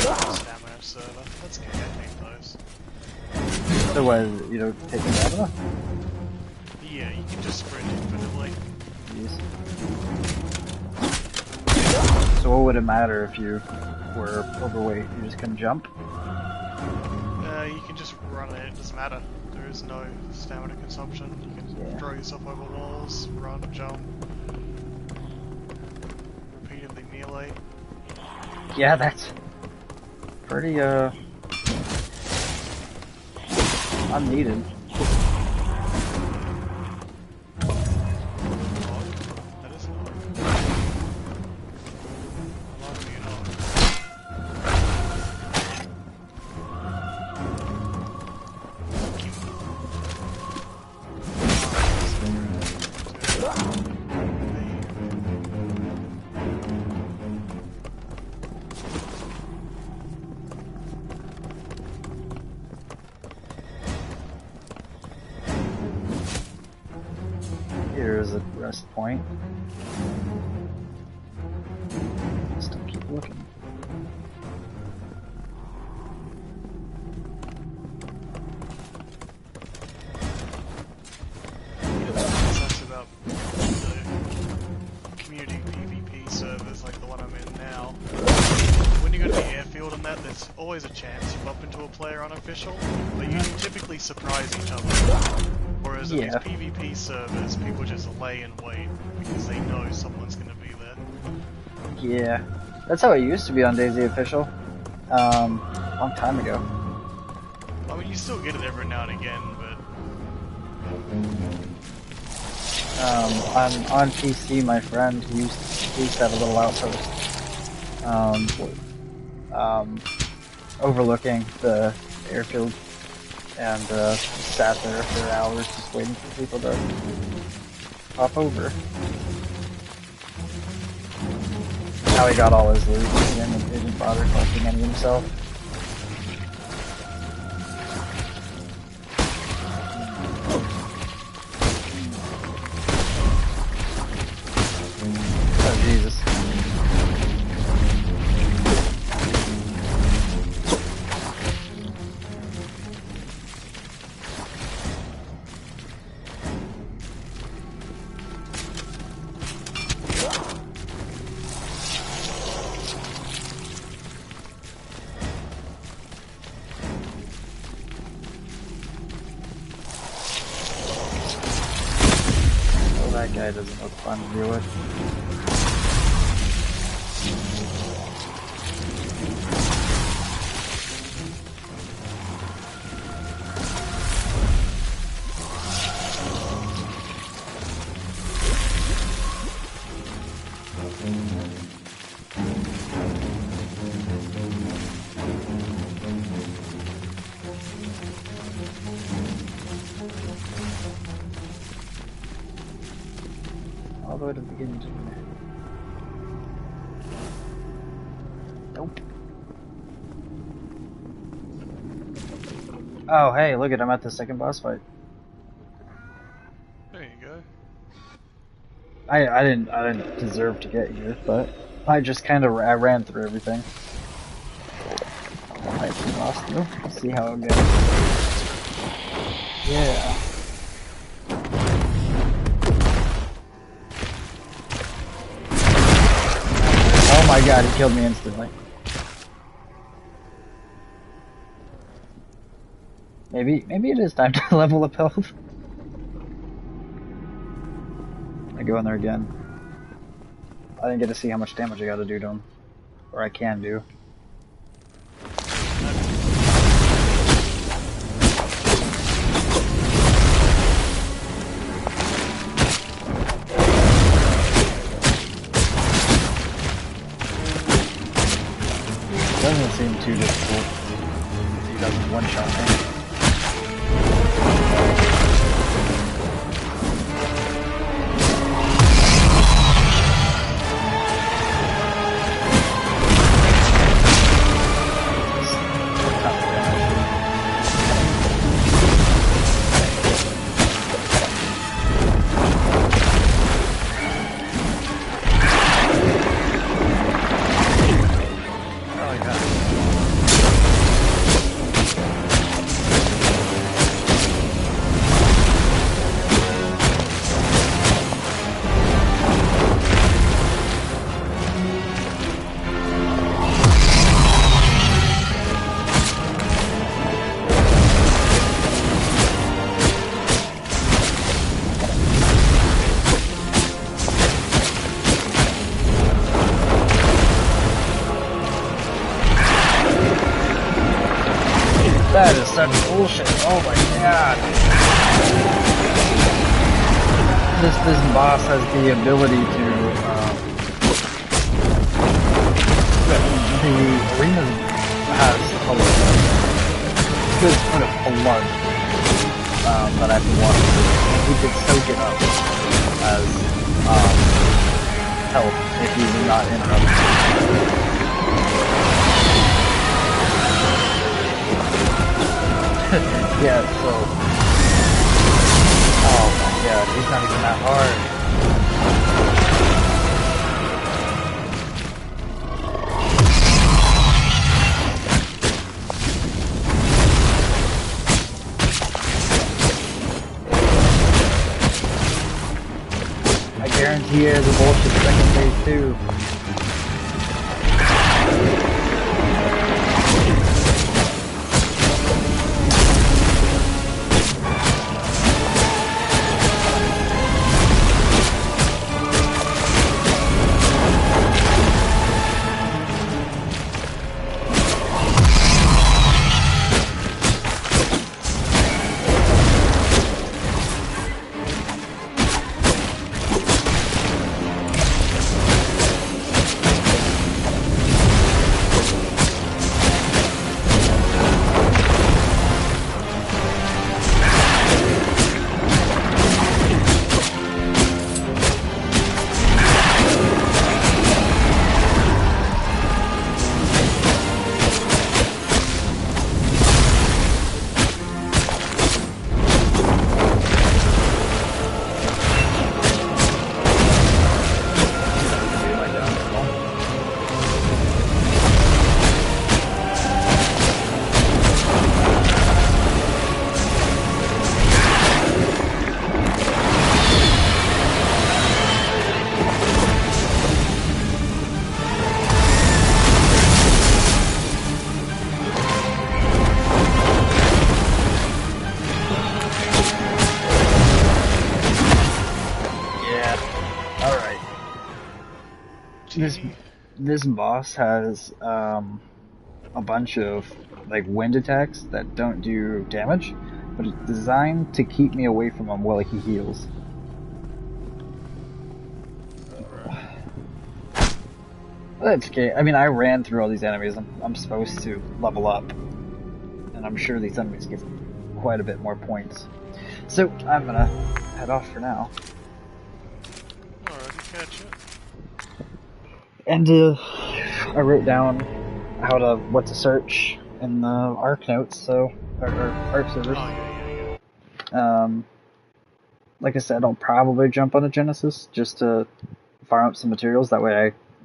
Stamina server. Let's get those. So what, you don't take the stamina? Yeah, you can just sprint infinitely. Jeez. So what would it matter if you were overweight? You just couldn't jump? You can just run it, it doesn't matter. There is no stamina consumption. You can throw yourself over walls, run, jump. Repeatedly melee. Yeah, that's pretty, unneeded. That is annoying. I love as a rest point. Still keep looking. Sucks about the community PvP servers like the one I'm in now. When you go to the airfield and that, there's always a chance you bump into a player unofficial, but you typically surprise each other. Whereas on these PvP servers, people just lay in wait because they know someone's gonna be there. Yeah, that's how it used to be on DayZ Official. Long time ago. I mean, you still get it every now and again, but on PC, my friend he used to have a little outpost, overlooking the airfield, and sat there for hours just waiting for people to pop over. How he got all his loot and he didn't bother collecting any himself. Oh Jesus. That guy doesn't look fun to deal with. All the way to the beginning. Nope. Oh, hey, look at him at the second boss fight. there you go. I didn't deserve to get here, but I just kind of I ran through everything. Fight the boss through. Let's see how it goes. Yeah. Oh my god, he killed me instantly. Maybe it is time to level up health. I go in there again. I didn't get to see how much damage I gotta do to him. Or I can do. Doesn't seem too difficult if he doesn't one-shot me. That is such bullshit. Oh my god. This boss has the ability to, the arena has a good sort of blood that I can walk through. He could soak it up as health if he's not interrupted. Yeah, so... Oh my god, he's not even that hard. I guarantee you the bullshit second phase too. This boss has a bunch of like wind attacks that don't do damage, but it's designed to keep me away from him while he heals. That's okay. I mean, I ran through all these enemies. I'm supposed to level up, and I'm sure these enemies give quite a bit more points. So I'm gonna head off for now. Alright, catch it. And I wrote down what to search in the ARC notes, so or ARC servers. Oh yeah. Like I said, I'll probably jump on a Genesis just to farm up some materials. That way I